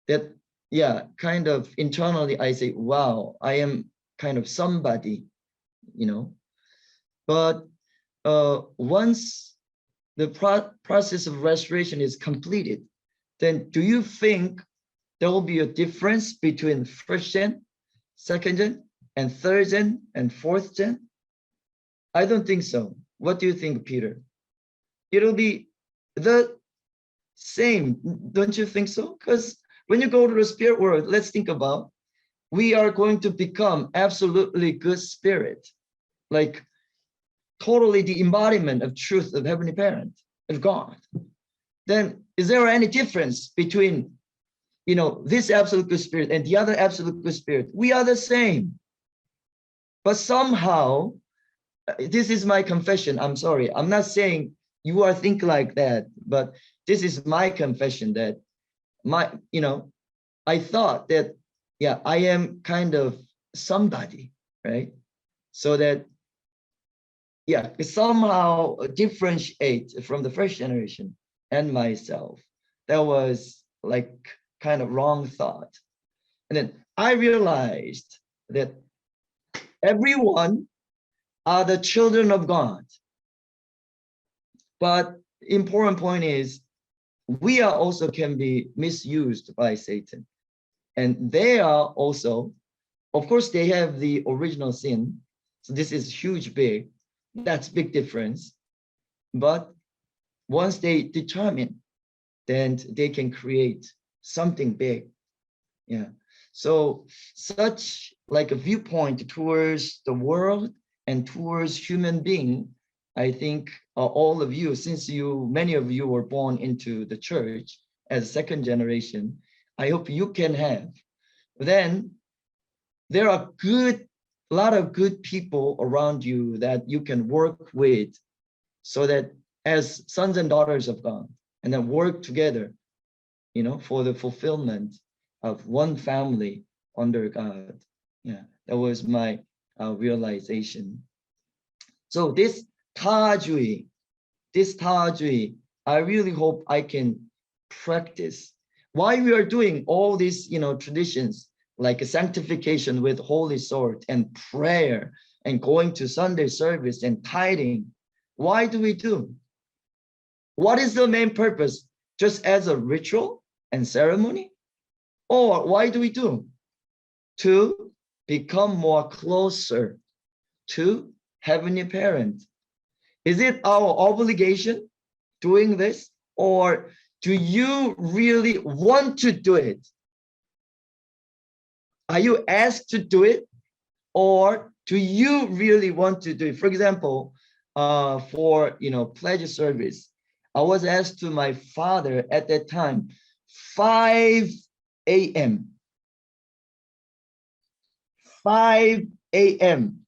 that, yeah, kind of internally I say, wow, I am kind of somebody, but once the process of restoration is completed, then do you think there will be a difference between first gen, second gen, and third gen and fourth gen? I don't think so. What do you think, Peter? It'll be the same, don't you think so? Because when you go to the spirit world, let's think about, we are going to become absolutely good spirit, like totally the embodiment of truth of Heavenly Parent, of God. Then is there any difference between, this absolute good spirit and the other absolute good spirit? We are the same. But somehow, this is my confession. I'm sorry. I'm not saying you are thinking like that, but this is my confession that I thought that, yeah, I am kind of somebody, right? So that, yeah, somehow differentiate from the first generation and myself. That was like kind of wrong thought. And then I realized that everyone are the children of God. But important point is, we are also can be misused by Satan. And they are also, of course, they have the original sin. So this is huge, big. That's big difference. But once they determine, then they can create something big. Yeah. So such like a viewpoint towards the world and towards human being, I think all of you, since many of you were born into the church as second generation, I hope you can have. Then there are a lot of good people around you that you can work with, so that as sons and daughters of God, and then work together, for the fulfillment of one family under God. Yeah, that was my realization. So this tajui, I really hope I can practice. Why we are doing all these, traditions like sanctification with holy sword and prayer and going to Sunday service and tithing. Why do we do? What is the main purpose? Just as a ritual and ceremony? Or why do we do? To become more closer to Heavenly Parent. Is it our obligation doing this? Or do you really want to do it? Are you asked to do it? Or do you really want to do it? For example, for pledge service, I was asked to my father at that time, 5 a.m. 5 a.m.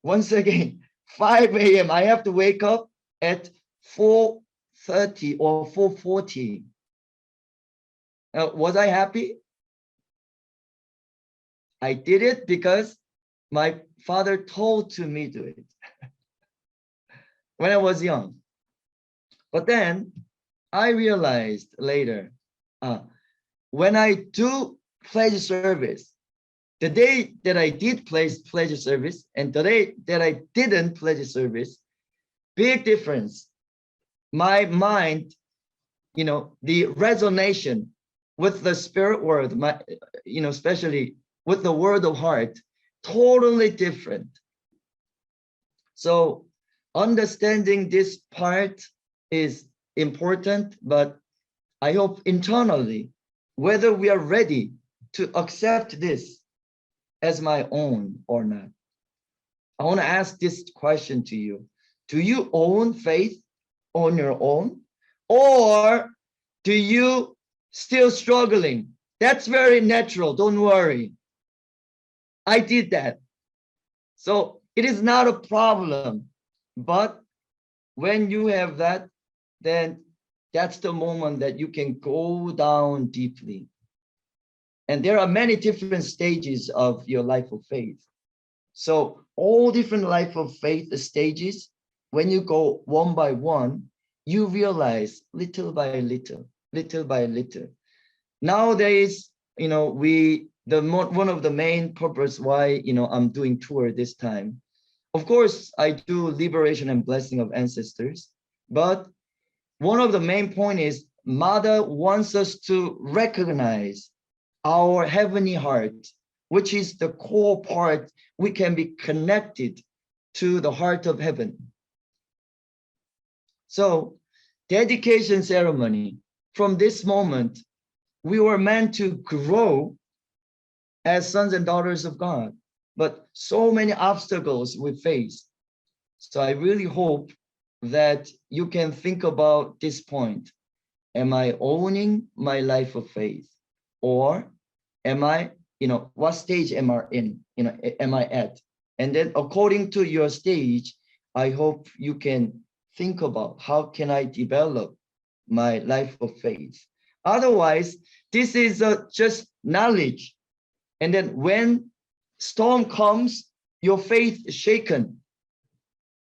Once again, 5 a.m. I have to wake up at 4:30 or 4:40. Was I happy? I did it because my father told to me to it when I was young. But then I realized later, when I do pledge service, the day that I did pledge service and the day that I didn't pledge service, big difference. My mind, the resonation with the spirit world, especially with the word of heart, totally different. So understanding this part is important, but I hope internally, whether we are ready to accept this as my own or not. I want to ask this question to you. Do you own faith on your own? Or do you still struggling? That's very natural, don't worry. I did that. So it is not a problem. But when you have that, then that's the moment that you can go down deeply. And there are many different stages of your life of faith. So all different life of faith stages, when you go one by one, you realize little by little, little by little. Nowadays, one of the main purpose why, I'm doing tour this time. Of course, I do liberation and blessing of ancestors, but one of the main point is Mother wants us to recognize our heavenly heart, which is the core part. We can be connected to the heart of heaven. So dedication ceremony, from this moment, we were meant to grow as sons and daughters of God, but so many obstacles we face. So I really hope that you can think about this point. Am I owning my life of faith? Or am I, what stage am I in? Am I at? And then according to your stage, I hope you can think about how can I develop my life of faith. Otherwise, this is just knowledge. And then when storm comes, your faith is shaken.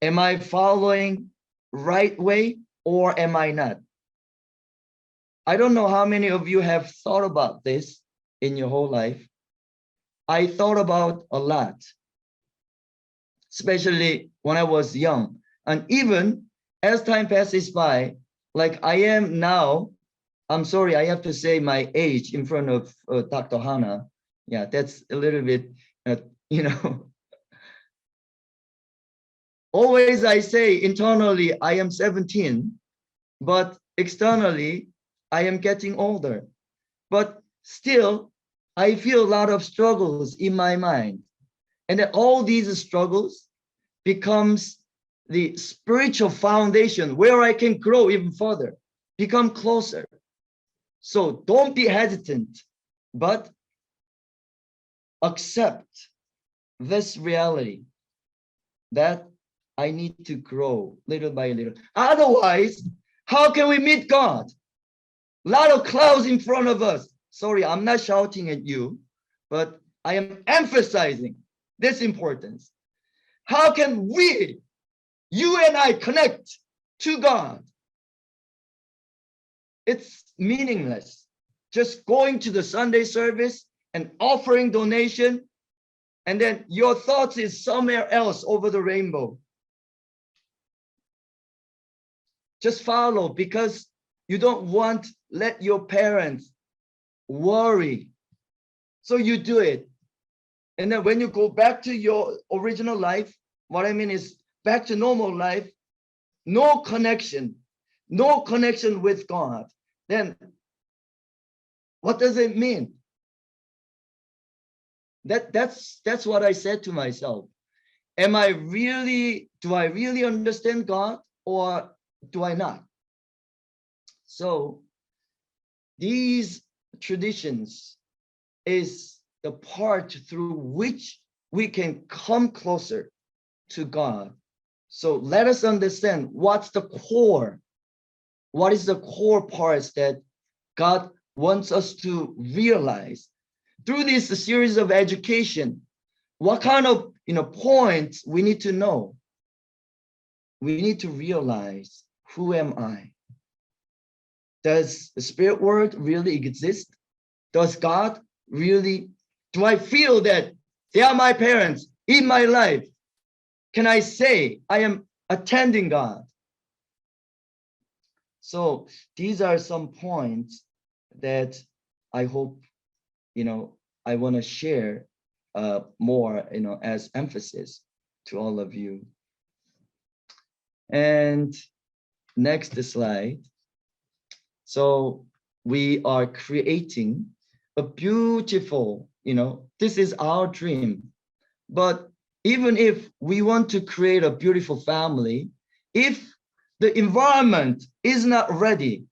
Am I following right way or am I not? I don't know how many of you have thought about this in your whole life. I thought about a lot, especially when I was young. And even as time passes by, like I am now, I'm sorry, I have to say my age in front of Dr. Hanna. Yeah, that's a little bit, always I say internally, I am 17, but externally, I am getting older. But still, I feel a lot of struggles in my mind. And that all these struggles becomes the spiritual foundation where I can grow even further, become closer. So don't be hesitant, but accept this reality that I need to grow little by little. Otherwise, how can we meet God? A lot of clouds in front of us. Sorry, I'm not shouting at you, but I am emphasizing this importance. How can we, you and I, connect to God? It's meaningless. Just going to the Sunday service and offering donation, and then your thoughts is somewhere else over the rainbow. Just follow, because you don't want let your parents worry. So you do it. And then when you go back to your original life, what I mean is back to normal life, no connection with God, then what does it mean? That's what I said to myself. Do I really understand God or do I not? So these traditions is the part through which we can come closer to God. So let us understand what's the core. What is the core parts that God wants us to realize through this series of education? What kind of points we need to know? We need to realize, who am I? Does the spirit world really exist? Does God really, do I feel that they are my parents in my life? Can I say I am attending God? So these are some points that I hope, I want to share more, as emphasis to all of you. And next slide. So we are creating a beautiful, this is our dream. But even if we want to create a beautiful family, if the environment is not ready,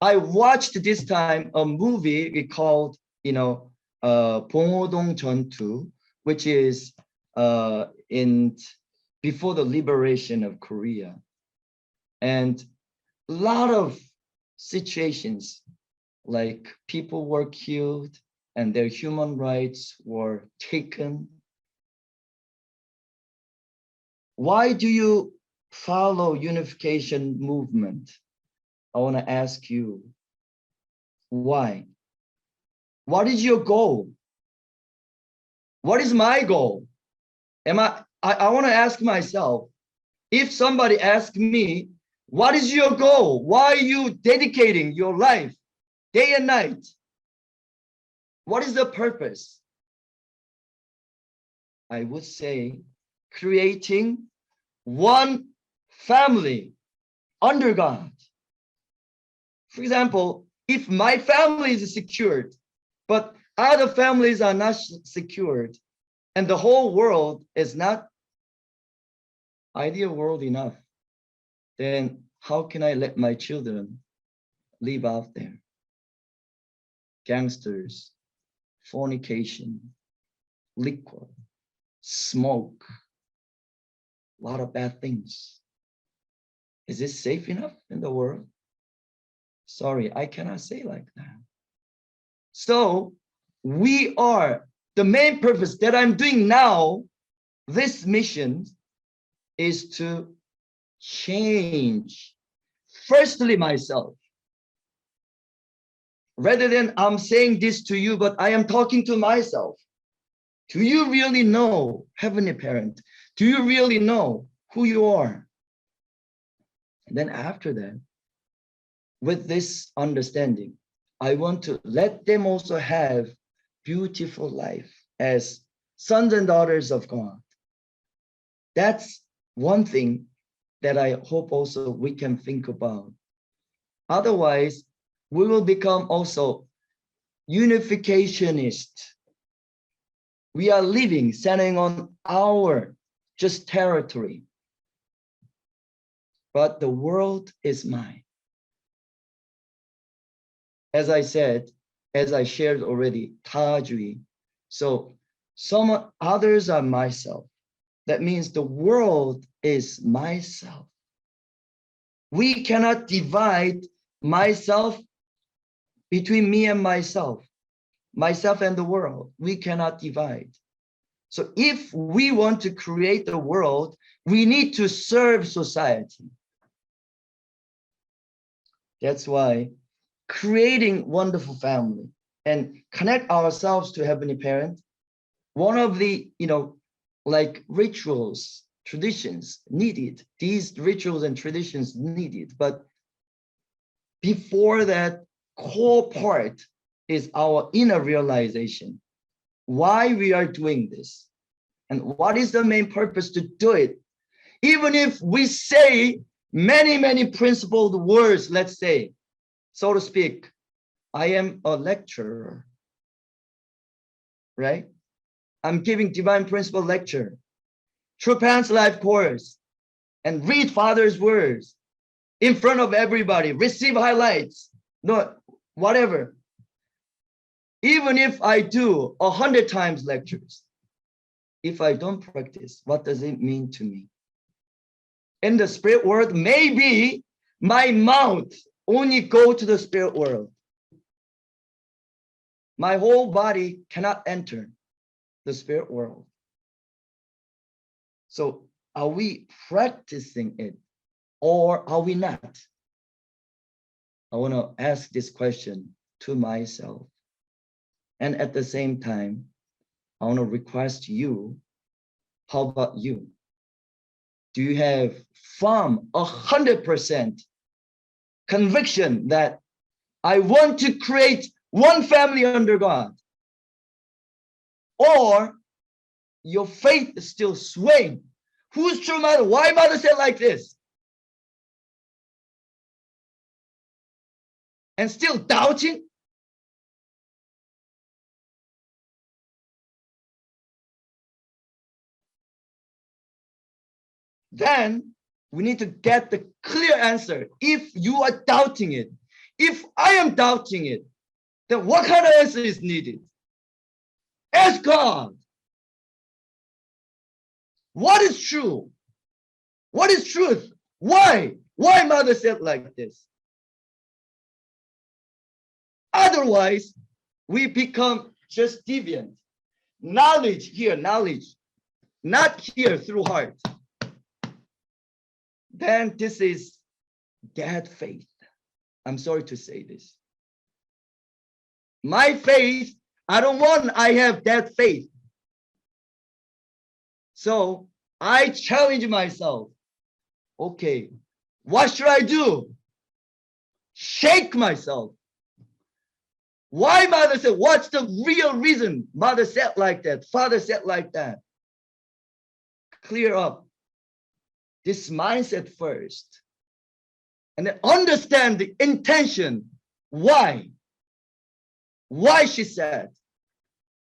I watched this time a movie called, 봉오동 전투, which is in before the liberation of Korea. And a lot of situations, like people were killed and their human rights were taken. Why do you follow unification movement? I want to ask you, why? What is your goal? What is my goal? I want to ask myself, if somebody asks me, what is your goal? Why are you dedicating your life day and night? What is the purpose? I would say creating one family under God. For example, if my family is secured, but other families are not secured, and the whole world is not ideal world enough, then how can I let my children live out there? Gangsters, fornication, liquor, smoke, a lot of bad things. Is it safe enough in the world? Sorry, I cannot say like that. So we are, the main purpose that I'm doing now, this mission is to change, firstly, myself. Rather than I'm saying this to you, but I am talking to myself. Do you really know, Heavenly Parent? Do you really know who you are? And then after that, with this understanding, I want to let them also have beautiful life as sons and daughters of God. That's one thing that I hope also we can think about. Otherwise, we will become also unificationist. We are living, standing on our just territory. But the world is mine. As I said, as I shared already, 타주의. So some others are myself. That means the world is myself. We cannot divide myself between me and myself and the world. We cannot divide. So if we want to create the world, we need to serve society. That's why creating wonderful family and connect ourselves to Heavenly Parent, one of the, like rituals, traditions needed, these rituals and traditions needed. But before that, core part is our inner realization, why we are doing this and what is the main purpose to do it. Even if we say many principled words, let's say, so to speak, I am a lecturer, right? I'm giving divine principle lecture, True Parents Life course, and read Father's words in front of everybody, receive highlights, no, whatever. Even if I do 100 times lectures, if I don't practice, what does it mean to me? In the spirit world, maybe my mouth only go to the spirit world. My whole body cannot enter the spirit world. So are we practicing it or are we not? I want to ask this question to myself. And at the same time, I want to request you, how about you? Do you have firm 100% conviction that I want to create one family under God? Or your faith is still swaying? Who's true mother? Why mother said like this? And still doubting? Then we need to get the clear answer. If you are doubting it, if I am doubting it, then what kind of answer is needed? Ask God. What is true? What is truth? Why? Why mother said like this? Otherwise, we become just deviant. Knowledge here, knowledge, not here through heart. Then this is dead faith. I'm sorry to say this. My faith, I have dead faith. So I challenge myself. Okay, what should I do? Shake myself. Why mother said, what's the real reason mother said like that, father said like that? Clear up this mindset first. And then understand the intention. Why she said.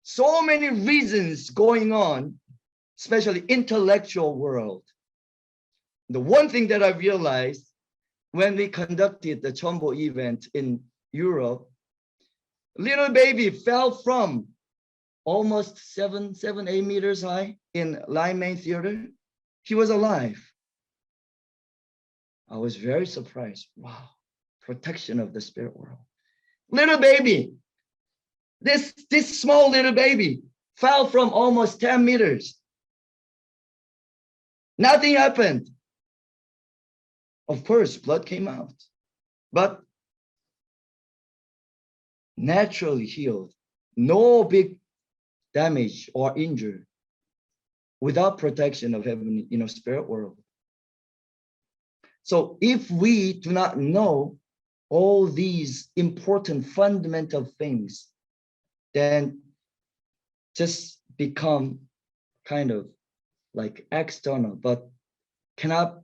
So many reasons going on, especially intellectual world. The one thing that I realized when we conducted the Chombo event in Europe, little baby fell from almost 8 meters high in Lyman Theater. He was alive. I was very surprised. Wow, protection of the spirit world. Little baby, this small little baby fell from almost 10 meters. Nothing happened. Of course, blood came out, but naturally healed. No big damage or injury without protection of heaven, spirit world. So if we do not know all these important fundamental things, then just become kind of like external, but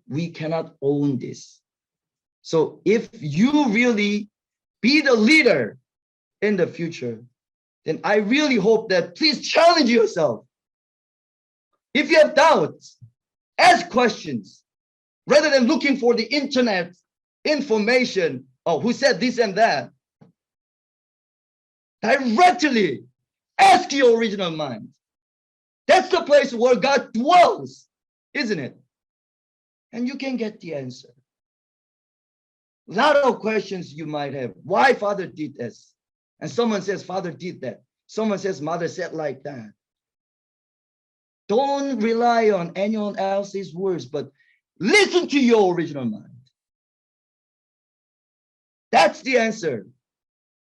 we cannot own this. So if you really be the leader in the future, then I really hope that please challenge yourself. If you have doubts, ask questions rather than looking for the internet information. Oh, who said this and that? Directly ask your original mind. That's the place where God dwells, isn't it? And you can get the answer. A lot of questions you might have. Why father did this? And someone says father did that. Someone says mother said like that. Don't rely on anyone else's words, but listen to your original mind. That's the answer.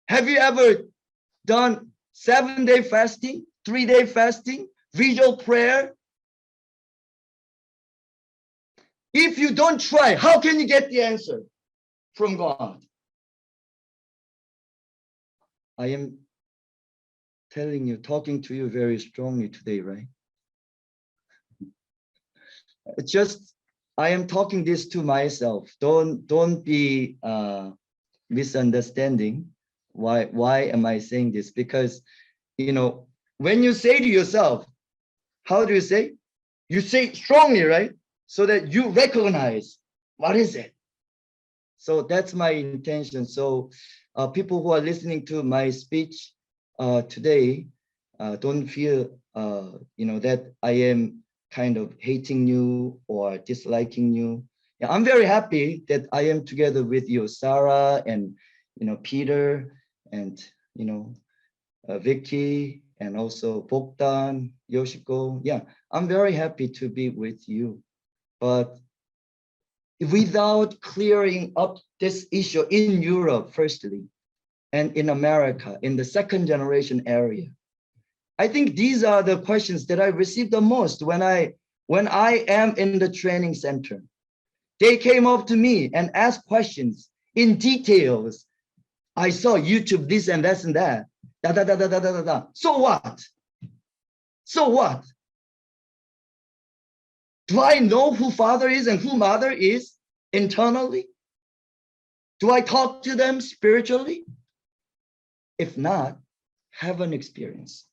Have you ever done 7-day fasting, 3-day fasting, visual prayer? If you don't try, how can you get the answer from God? I am telling you, talking to you very strongly today, right? Just, I am talking this to myself. Don't be misunderstanding. Why am I saying this? Because, when you say to yourself, how do you say? You say strongly, right? So that you recognize what is it. So that's my intention. So people who are listening to my speech today, don't feel, that I am kind of hating you or disliking you. Yeah, I'm very happy that I am together with you, Sarah, and Peter, and Vicky, and also Bogdan, Yoshiko. Yeah, I'm very happy to be with you. But without clearing up this issue in Europe, firstly, and in America, in the second generation area? I think these are the questions that I receive the most when I am in the training center. They came up to me and asked questions in details. I saw YouTube this and that and that. Da, da, da, da, da, da, da, da. So what? So what? Do I know who father is and who mother is internally? Do I talk to them spiritually? If not, have an experience.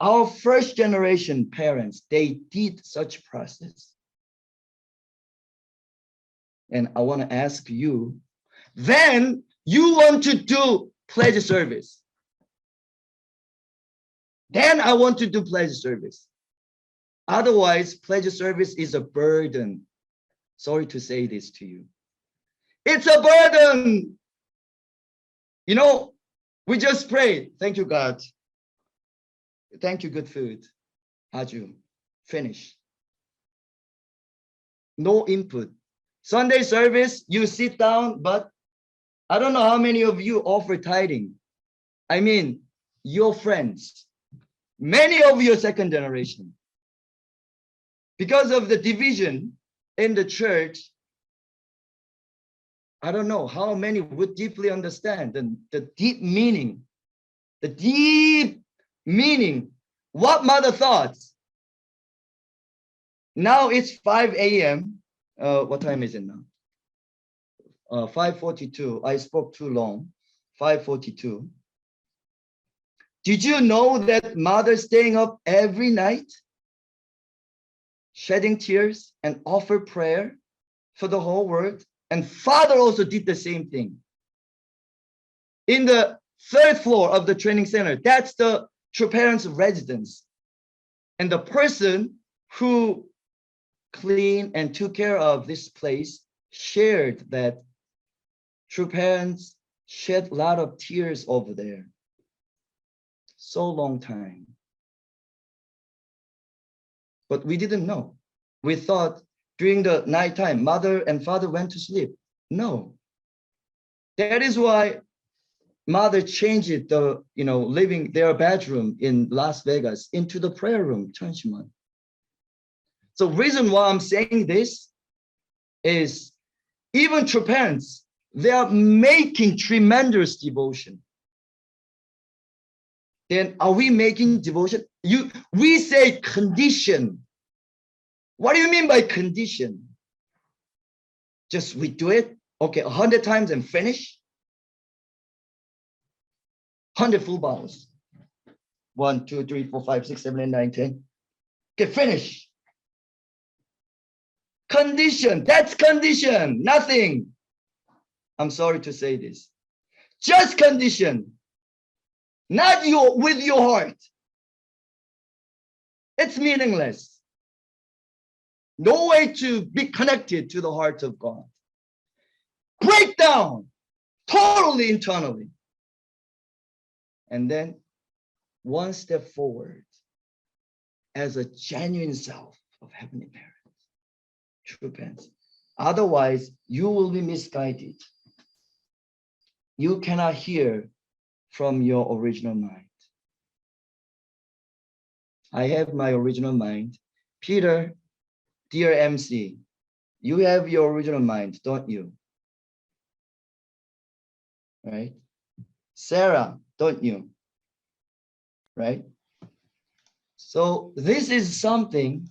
Our first generation parents, they did such process. And I want to ask you, then you want to do pledge service. Then I want to do pledge service. Otherwise, pledge service is a burden. Sorry to say this to you. It's a burden. You know, we just prayed. Thank you, God. Thank you, good food. Aju, finish. No input. Sunday service, you sit down, but I don't know how many of you offer tithing. I mean, your friends, many of your second generation. Because of the division in the church, I don't know how many would deeply understand the deep meaning, what mother thoughts. Now it's 5 a.m. What time is it now? 5:42. I spoke too long. 5:42. Did you know that mother staying up every night, shedding tears and offer prayer for the whole world? And father also did the same thing. In the third floor of the training center, that's the true parents' residence. And the person who cleaned and took care of this place shared that true parents shed a lot of tears over there. So long time. But we didn't know. We thought during the nighttime, mother and father went to sleep. No. That is why mother changed it, living their bedroom in Las Vegas into the prayer room, Chunshman. So reason why I'm saying this is even true parents, they are making tremendous devotion. Then are we making devotion? We say condition. What do you mean by condition? Just we do it, okay, 100 times and finish? 100 full bottles. 1, 2, 3, 4, 5, 6, 7, 8, 9, 10. Okay, finish. Condition, that's condition, nothing. I'm sorry to say this. Just condition. Not with your heart. It's meaningless. No way to be connected to the heart of God. Break down totally internally. And then one step forward as a genuine self of heavenly parents, true parents. Otherwise, you will be misguided. You cannot hear from your original mind. I have my original mind. Peter, dear MC, you have your original mind, don't you? Right? Sarah, don't you? Right? So this is something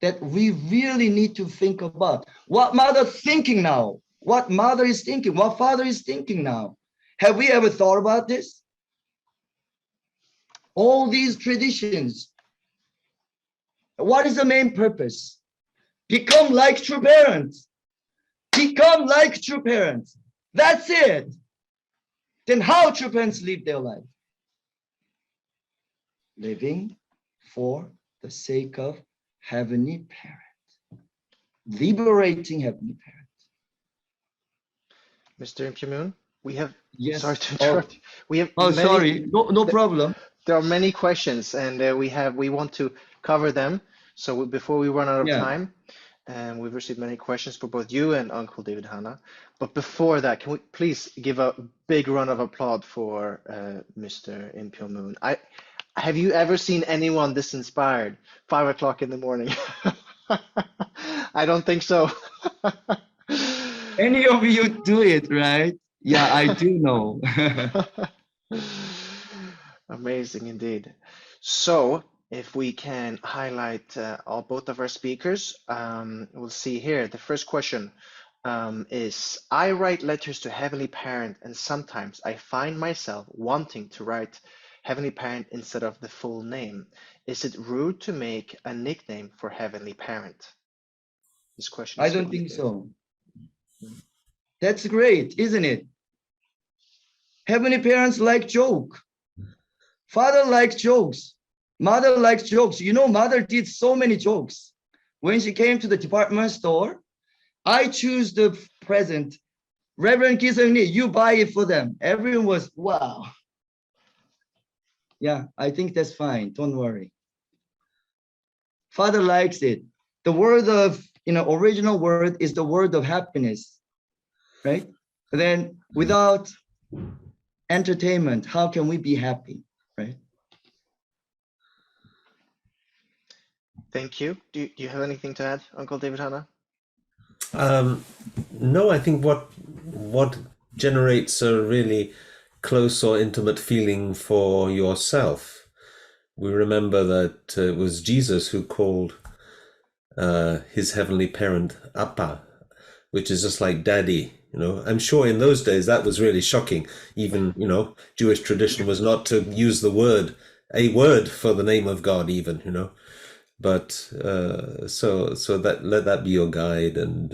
that we really need to think about. What mother thinking now? What mother is thinking? What father is thinking now? Have we ever thought about this? All these traditions. What is the main purpose? Become like true parents. Become like true parents. That's it. Then how true parents live their life? Living for the sake of heavenly parents. Liberating heavenly parents. Mr. Pyo Moon, we have, Yes. sorry to interrupt. We have sorry. No problem. There are many questions, and we want to cover them. So before we run out of Yeah. time, and we've received many questions for both you and Uncle David Hanna. But before that, can we please give a big round of applause for Mr. In Pyo Moon? Have you ever seen anyone this inspired? 5 o'clock in the morning. I don't think so. Any of you do it, right? Yeah, I do know. Amazing indeed. So, if we can highlight both of our speakers, we'll see here. The first question is, I write letters to Heavenly Parent, and sometimes I find myself wanting to write Heavenly Parent instead of the full name. Is it rude to make a nickname for Heavenly Parent? This question I is for don't you, think David. so. That's great, isn't it? Heavenly parents like joke. Father likes jokes. Mother likes jokes. You know, mother did so many jokes. When she came to the department store, I choose the present. Reverend Kisangni, you buy it for them. Everyone was, wow. Yeah, I think that's fine. Don't worry. Father likes it. The word of, original word is the word of happiness, right? But then without entertainment, how can we be happy, right? Thank you. Do you have anything to add, Uncle David Hanna? No, I think what generates a really close or intimate feeling for yourself. We remember that it was Jesus who called his heavenly parent Appa, which is just like daddy. I'm sure in those days that was really shocking. Even, Jewish tradition was not to use a word for the name of God even. But so that let that be your guide, and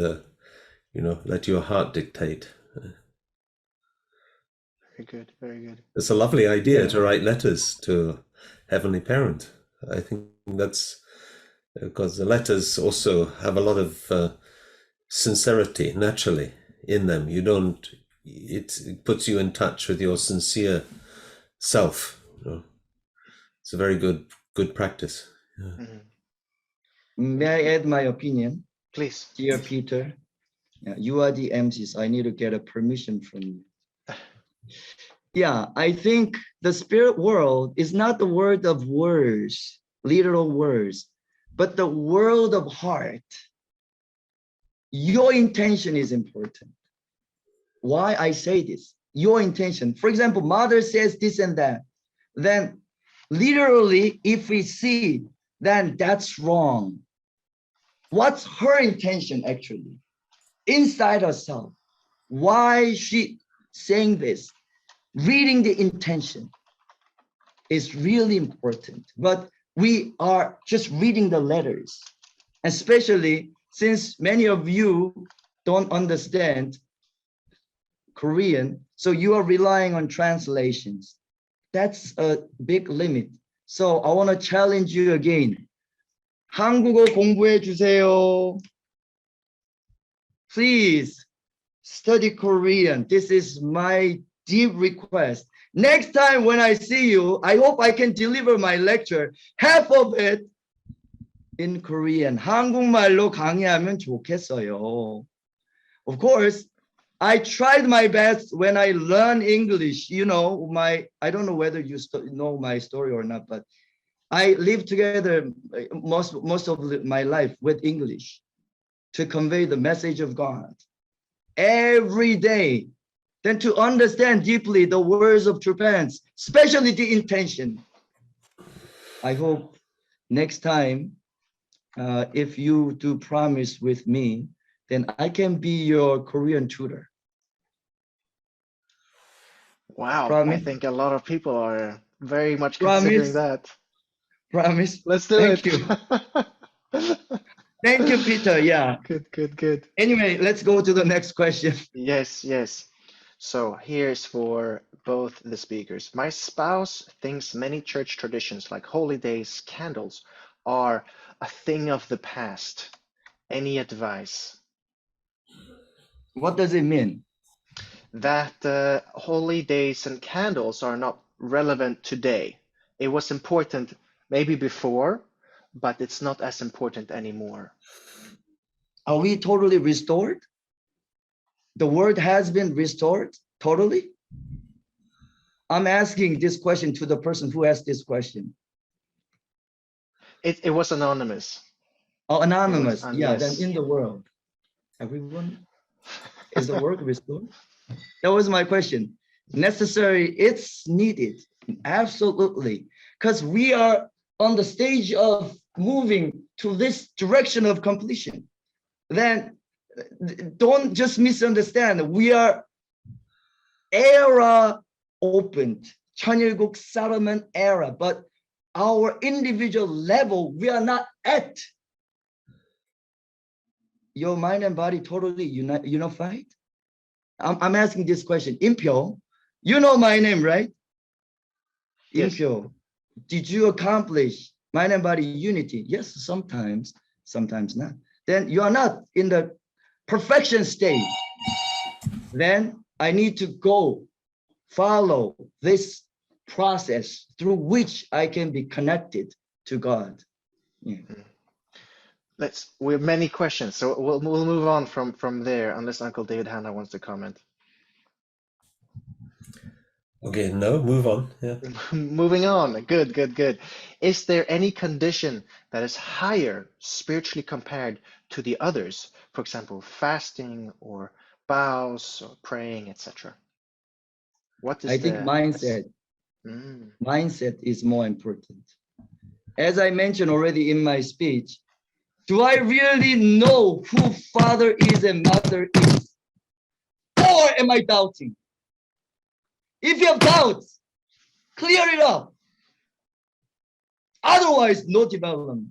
let your heart dictate. Very good, very good. It's a lovely idea Yeah. to write letters to Heavenly Parent. I think that's because the letters also have a lot of sincerity naturally in them. It puts you in touch with your sincere self. It's a very good practice. Yeah. May I add my opinion? Please. Dear Peter, you are the MC, so I need to get a permission from you. Yeah, I think the spirit world is not the world of words, literal words, but the world of heart. Your intention is important. Why I say this? Your intention. For example, mother says this and that. Then literally, if we see, then that's wrong. What's her intention actually? Inside herself. Why she saying this? Reading the intention is really important. But we are just reading the letters, especially since many of you don't understand Korean, so you are relying on translations. That's a big limit. So I want to challenge you again. 한국어 공부해 주세요. Please study Korean. This is my deep request. Next time when I see you, I hope I can deliver my lecture, half of it in Korean. 한국말로 강의하면 좋겠어요. Of course, I tried my best when I learned English. I don't know whether you know my story or not, but I lived together most of my life with English to convey the message of God every day. Then to understand deeply the words of repentance, especially the intention. I hope next time, if you do promise with me, then I can be your Korean tutor. Wow, Promise? I think a lot of people are very much considering that. Promise? Let's do Thank it. you. Thank you, Peter. Yeah. Good. Anyway, let's go to the next question. Yes. So here's for both the speakers. My spouse thinks many church traditions like holy days, candles are a thing of the past. Any advice? What does it mean? That holy days and candles are not relevant today. It was important maybe before, but it's not as important anymore. Are we totally restored? The world has been restored totally? I'm asking this question to the person who asked this question. It was anonymous. Oh, It was anonymous. Yeah, then yes. in the world, everyone, is the world restored? That was my question. Necessary, it's needed, absolutely. Because we are on the stage of moving to this direction of completion. Then don't just misunderstand. We are era opened, 천일국 settlement era, but our individual level, we are not at. Your mind and body totally unified? I'm asking this question. Impyo, you know my name, right? Yes. Impyo, did you accomplish mind and body unity? Yes, sometimes, sometimes not. Then you are not in the perfection state. Then I need to go follow this process through which I can be connected to God. Yeah. We have many questions, so we'll move on from there, unless Uncle David Hanna wants to comment. Okay, no, move on. Yeah. Moving on. Good, good, good. Is there any condition that is higher spiritually compared to the others? For example, fasting or vows or praying, etc. What I is think the mindset is more important. As I mentioned already in my speech, do I really know who father is and mother is? Or am I doubting? If you have doubts, clear it up. Otherwise, no development.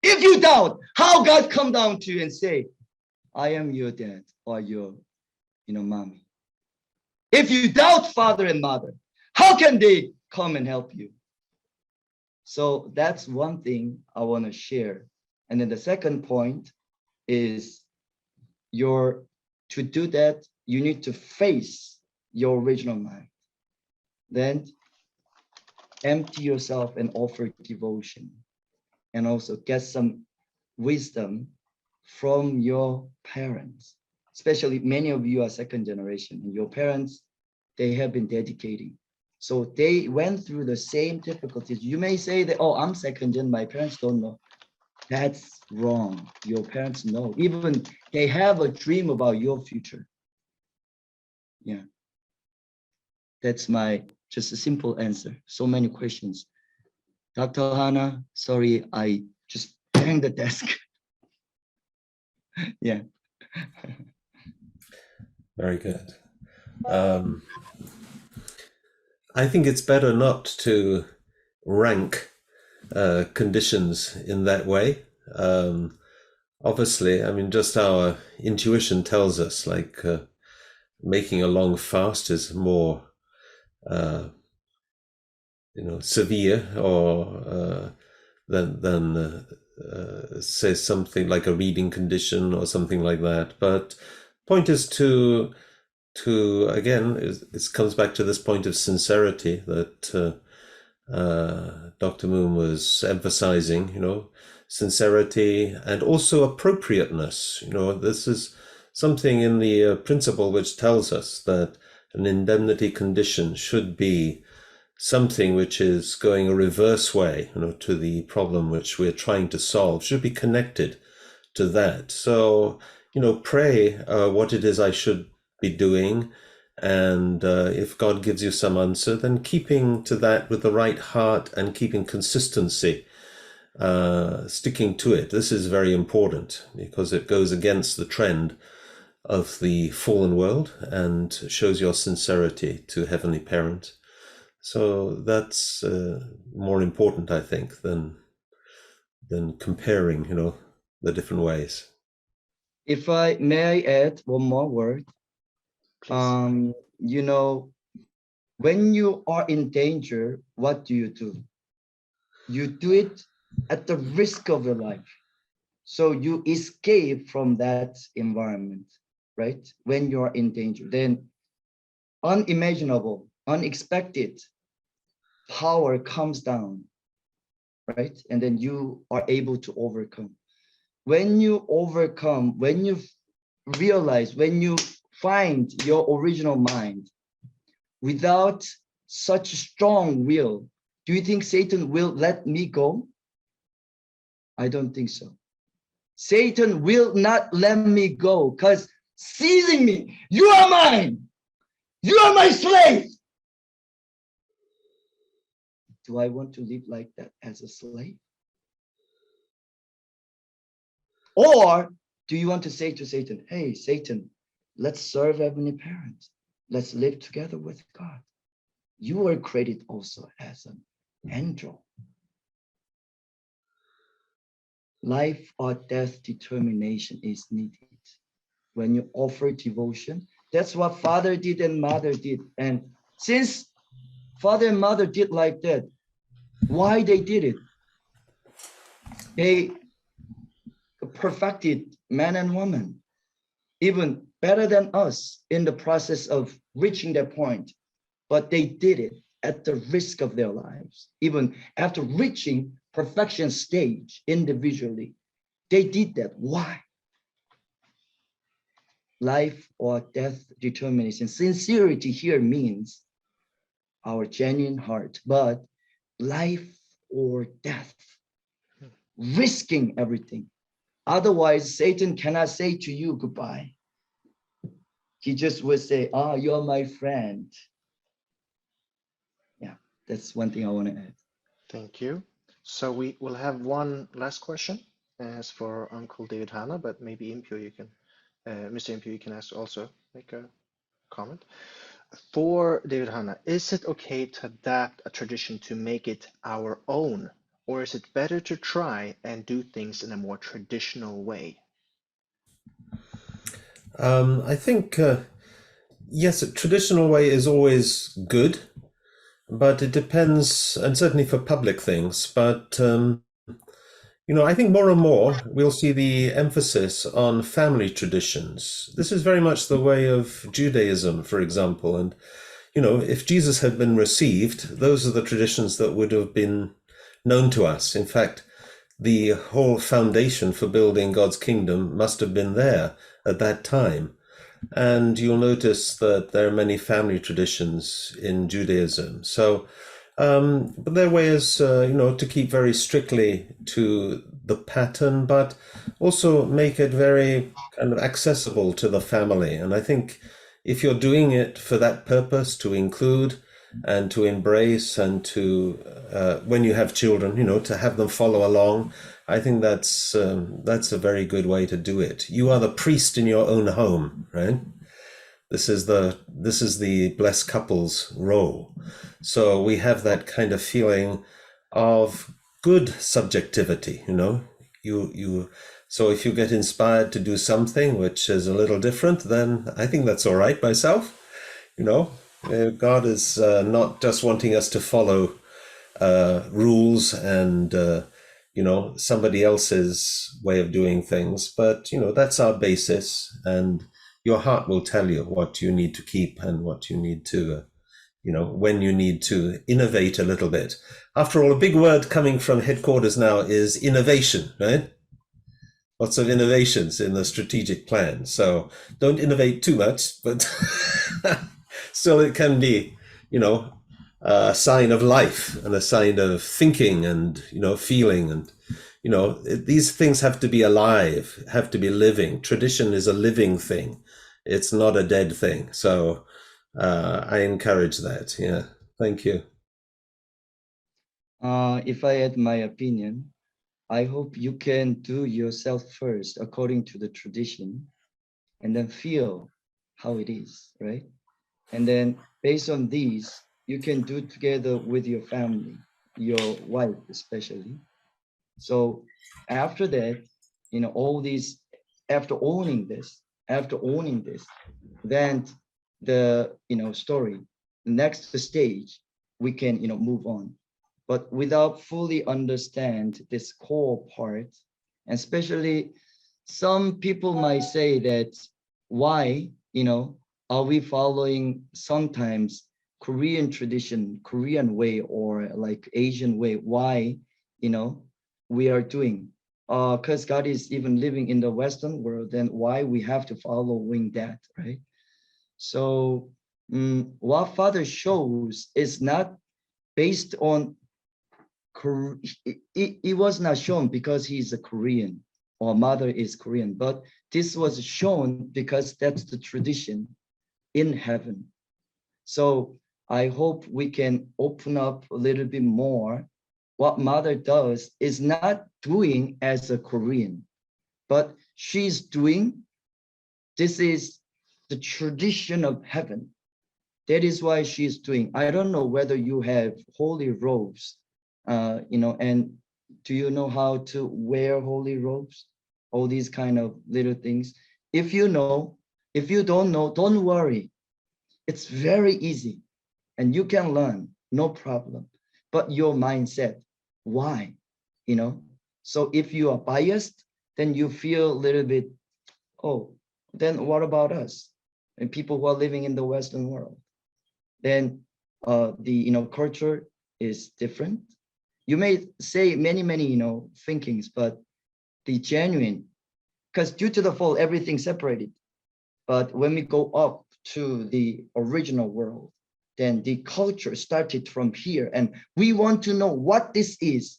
If you doubt, how God come down to you and say, I am your dad or your mommy. If you doubt father and mother, how can they come and help you? So that's one thing I want to share. And then the second point is to do that, you need to face your original mind. Then empty yourself and offer devotion. And also get some wisdom from your parents. Especially many of you are second generation, and your parents, they have been dedicating. So they went through the same difficulties. You may say that, oh, I'm second gen, my parents don't know. That's wrong. Your parents know. Even they have a dream about your future. Yeah. That's my just a simple answer. So many questions. Dr. Hanna, sorry, I just banged the desk. Yeah. Very good. I think it's better not to rank conditions in that way. Obviously, I mean, just our intuition tells us, like, making a long fast is more, severe, or than say something like a reading condition or something like that. But point is to again, it comes back to this point of sincerity that Dr. Moon was emphasizing, sincerity and also appropriateness. This is something in the principle which tells us that an indemnity condition should be something which is going a reverse way, to the problem which we're trying to solve, should be connected to that. So, pray what it is I should be doing. And if God gives you some answer, then keeping to that with the right heart and keeping consistency, sticking to it. This is very important because it goes against the trend of the fallen world and shows your sincerity to Heavenly Parent. So that's more important, I think, than comparing, the different ways. If I may add one more word. Please. When you are in danger, what do? You do it at the risk of your life. So you escape from that environment, right? When you are in danger, then unimaginable, unexpected power comes down, right? And then you are able to overcome. when you overcome, when you realize, when you find your original mind without such strong will, do you think Satan will let me go? I don't think so. Satan will not let me go because seizing me, you are mine. You are my slave. Do I want to live like that as a slave? Or do you want to say to Satan, hey, Satan, let's serve Heavenly Parent. Let's live together with God. You were created also as an angel. Life or death determination is needed. When you offer devotion, that's what father did and mother did. And since father and mother did like that, why they did it? They perfected man and woman, even better than us in the process of reaching that point. But they did it at the risk of their lives. Even after reaching perfection stage individually, they did that. Why? Life or death determination. Sincerity here means our genuine heart, but life or death, risking everything. Otherwise, Satan cannot say to you goodbye. He just would say, oh, you're my friend. Yeah, that's one thing I want to add. Thank you. So we will have one last question as for Uncle David Hanna, but maybe Impio you can, Mr. Impio, you can ask also make a comment. For David Hanna, is it okay to adapt a tradition to make it our own, or is it better to try and do things in a more traditional way? I think, yes, a traditional way is always good, but it depends, and certainly for public things. But, I think more and more we'll see the emphasis on family traditions. This is very much the way of Judaism, for example. And, if Jesus had been received, those are the traditions that would have been known to us. In fact, the whole foundation for building God's kingdom must have been there at that time. And you'll notice that there are many family traditions in Judaism. So, but their way is, to keep very strictly to the pattern, but also make it very kind of accessible to the family. And I think if you're doing it for that purpose, to include and to embrace and to, when you have children, to have them follow along, I think that's a very good way to do it. You are the priest in your own home, right? This is the blessed couple's role. So we have that kind of feeling of good subjectivity, you so if you get inspired to do something which is a little different, then I think that's all right myself. God is not just wanting us to follow rules and somebody else's way of doing things, but that's our basis, and your heart will tell you what you need to keep and what you need to when you need to innovate a little bit. After all, a big word coming from headquarters now is innovation, right? Lots of innovations in the strategic plan. So don't innovate too much, but still it can be, a sign of life and a sign of thinking and, feeling. And, these things have to be alive, have to be living. Tradition is a living thing. It's not a dead thing. So I encourage that. Yeah. Thank you. If I add my opinion, I hope you can do yourself first according to the tradition and then feel how it is, right? And then based on these, you can do it together with your family, your wife especially. So after that, all these, after owning this, then the, story, the next stage, we can, move on. But without fully understand this core part, and especially some people might say that why, are we following sometimes Korean tradition, Korean way, or like Asian way? Why, we are doing because God is even living in the Western world, then why we have to following that, right? So what Father shows is not based on, it was not shown because he's a Korean or mother is Korean, but this was shown because that's the tradition in heaven. So I hope we can open up a little bit more. What mother does is not doing as a Korean, but she's doing, this is the tradition of heaven. That is why she's doing. I don't know whether you have holy robes, and do you know how to wear holy robes? All these kind of little things. If you know, if you don't know, don't worry. It's very easy and you can learn, no problem. But your mindset, why? You know, so if you are biased, then you feel a little bit, oh, then what about us? And people who are living in the Western world, then the culture is different. You may say many thinkings, but the genuine, because due to the fall, everything separated. But when we go up to the original world, then the culture started from here, and we want to know what this is,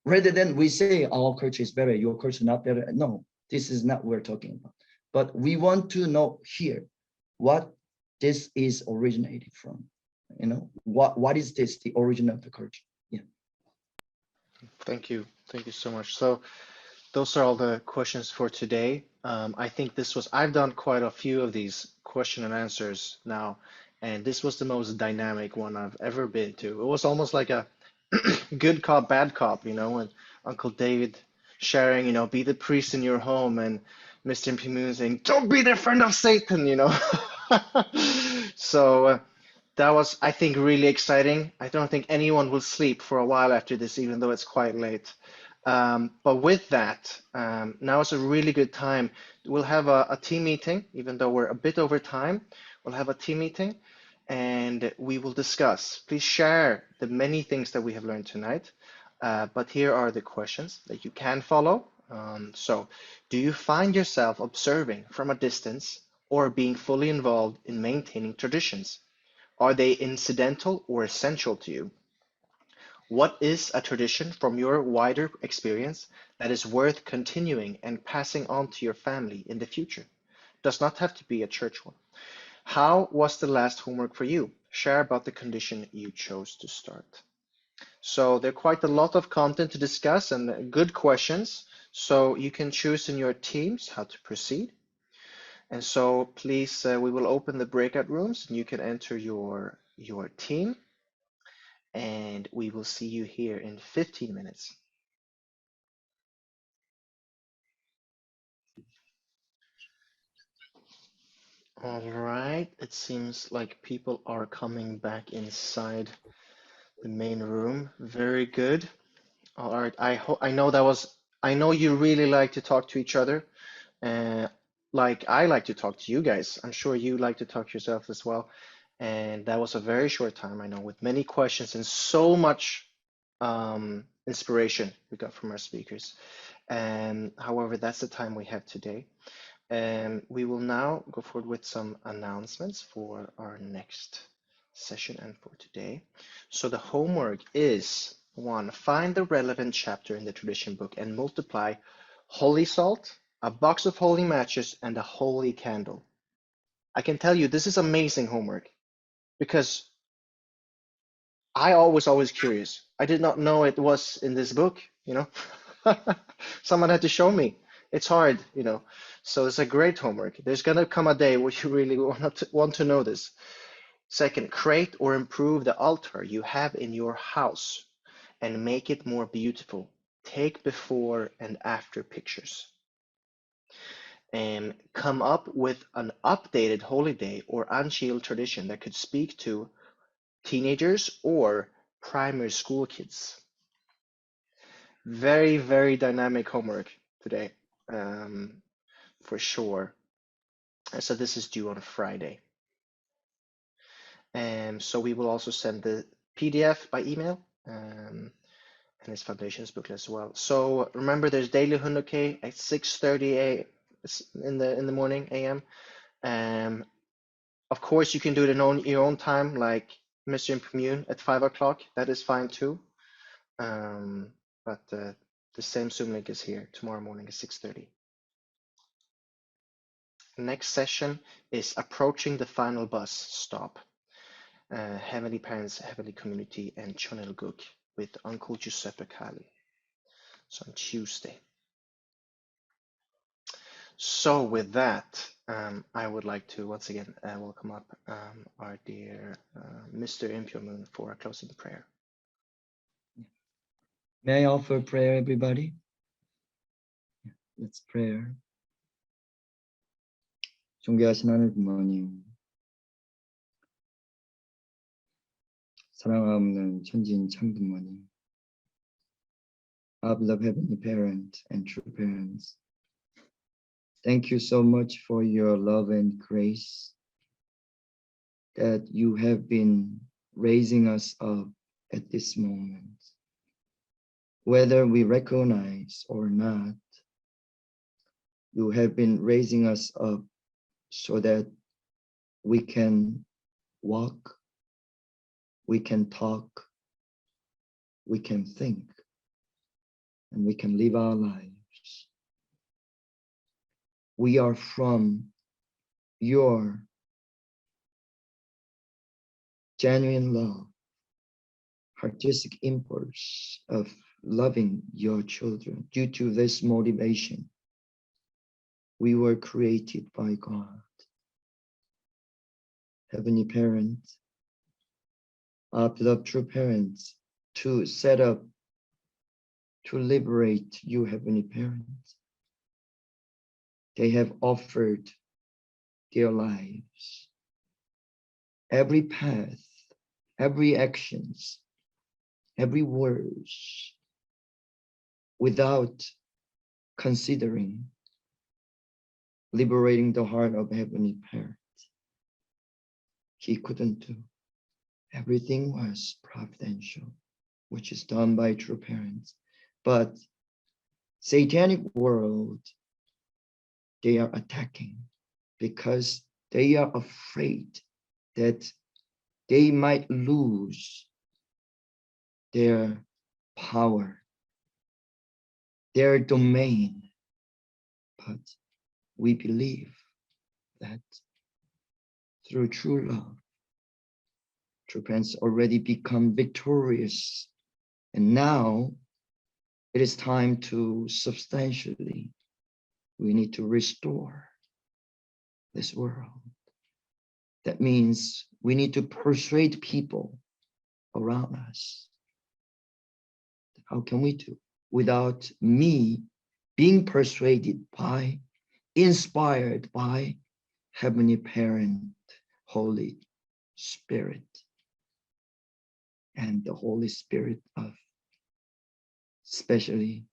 rather than we say our culture is better, your culture not better. No, this is not what we're talking about. But we want to know here what this is originated from. What is this, the origin of the culture? Yeah. Thank you. Thank you so much. So those are all the questions for today. I think I've done quite a few of these question and answers now, and this was the most dynamic one I've ever been to. It was almost like a good cop, bad cop, when Uncle David sharing, be the priest in your home, and Mr. Pyo Moon saying, don't be the friend of Satan. So that was, I think, really exciting. I don't think anyone will sleep for a while after this, even though it's quite late. But with that, now is a really good time. We'll have a team meeting, even though we're a bit over time. We'll have a team meeting and we will discuss. Please share the many things that we have learned tonight. But here are the questions that you can follow. So, do you find yourself observing from a distance or being fully involved in maintaining traditions? Are they incidental or essential to you? What is a tradition from your wider experience that is worth continuing and passing on to your family in the future? Does not have to be a church one. How was the last homework for you? Share about the condition you chose to start. So there are quite a lot of content to discuss and good questions. So you can choose in your teams how to proceed. And so please, we will open the breakout rooms and you can enter your team and we will see you here in 15 minutes. All right, it seems like people are coming back inside the main room. Very good. All right, I know you really like to talk to each other. Like I like to talk to you guys. I'm sure you like to talk to yourself as well. And that was a very short time, I know, with many questions and so much inspiration we got from our speakers. However, that's the time we have today. And we will now go forward with some announcements for our next session and for today. So the homework is one, find the relevant chapter in the tradition book and multiply holy salt, a box of holy matches, and a holy candle. I can tell you this is amazing homework because I always curious. I did not know it was in this book. Someone had to show me. It's hard. So it's a great homework. There's gonna come a day where you really want to know this. Second, create or improve the altar you have in your house and make it more beautiful. Take before and after pictures. And come up with an updated holiday or unshielded tradition that could speak to teenagers or primary school kids. Very, very dynamic homework today, for sure. So this is due on Friday. And so we will also send the PDF by email. and his foundations booklet as well. So remember, there's daily Hundoke at 6:30 in the morning a.m. Of course, you can do it in your own time, like Mr. and Pyo at 5 o'clock. That is fine too. But the same Zoom link is here tomorrow morning at 6:30. Next session is approaching the final bus stop. Heavenly Parents, Heavenly Community, and Chonel Guk with Uncle Giuseppe Kali. So on Tuesday. So with that, I would like to once again welcome up our dear Mr. Pyo Moon for a closing prayer. May I offer prayer, everybody? Let's pray. 존귀하신 하늘 부모님, 사랑 없는 천진 참 부모님, our beloved heavenly parent and true parents, thank you so much for your love and grace that you have been raising us up at this moment. Whether we recognize or not, you have been raising us up so that we can walk, we can talk, we can think, and we can live our lives. We are from your genuine love, artistic impulse of loving your children. Due to this motivation, we were created by God. Heavenly Parents, our beloved true parents, to set up, to liberate you, Heavenly Parents. They have offered their lives. Every path, every actions, every words, without considering liberating the heart of Heavenly Parent. He couldn't do. Everything was providential, which is done by true parents. But satanic world, they are attacking because they are afraid that they might lose their power, their domain. But we believe that through true love, true parents already become victorious. And now it is time to substantially, we need to restore this world. That means we need to persuade people around us. How can we do? Without me being persuaded by, inspired by Heavenly Parent, Holy Spirit, and the Holy Spirit of, especially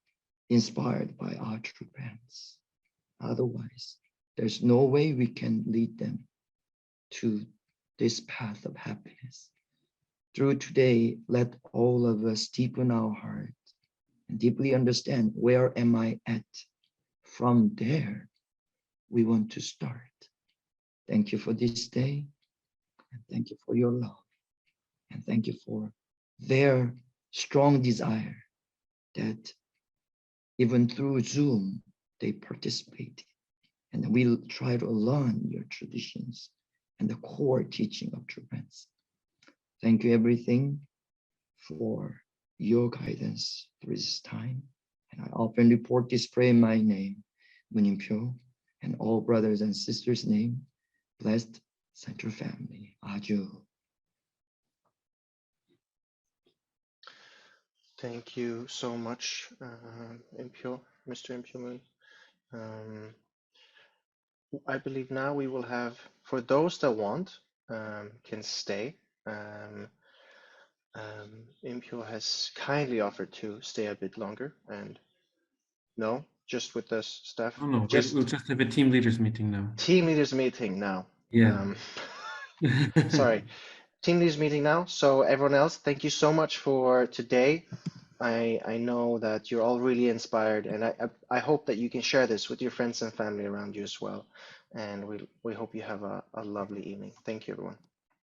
inspired by our true parents. Otherwise, there's no way we can lead them to this path of happiness. Through today, let all of us deepen our heart and deeply understand, where am I at? From there, we want to start. Thank you for this day, and thank you for your love, and thank you for their strong desire that even through Zoom, they participate. And we'll try to learn your traditions and the core teaching of true parents. Thank you everything for your guidance through this time. And I often report this prayer in my name, Moon Pyo, and all brothers and sisters' name, blessed Central Family. Aju. Thank you so much, Mr. Pyo Moon. I believe now we will have, for those that want, can stay. Impyo has kindly offered to stay a bit longer, and no, just with the staff. Oh no, just we'll just have a team leaders meeting now. Team leaders meeting now. Yeah. Sorry, team leaders meeting now. So everyone else, thank you so much for today. I know that you're all really inspired, and I hope that you can share this with your friends and family around you as well. And we hope you have a lovely evening. Thank you, everyone.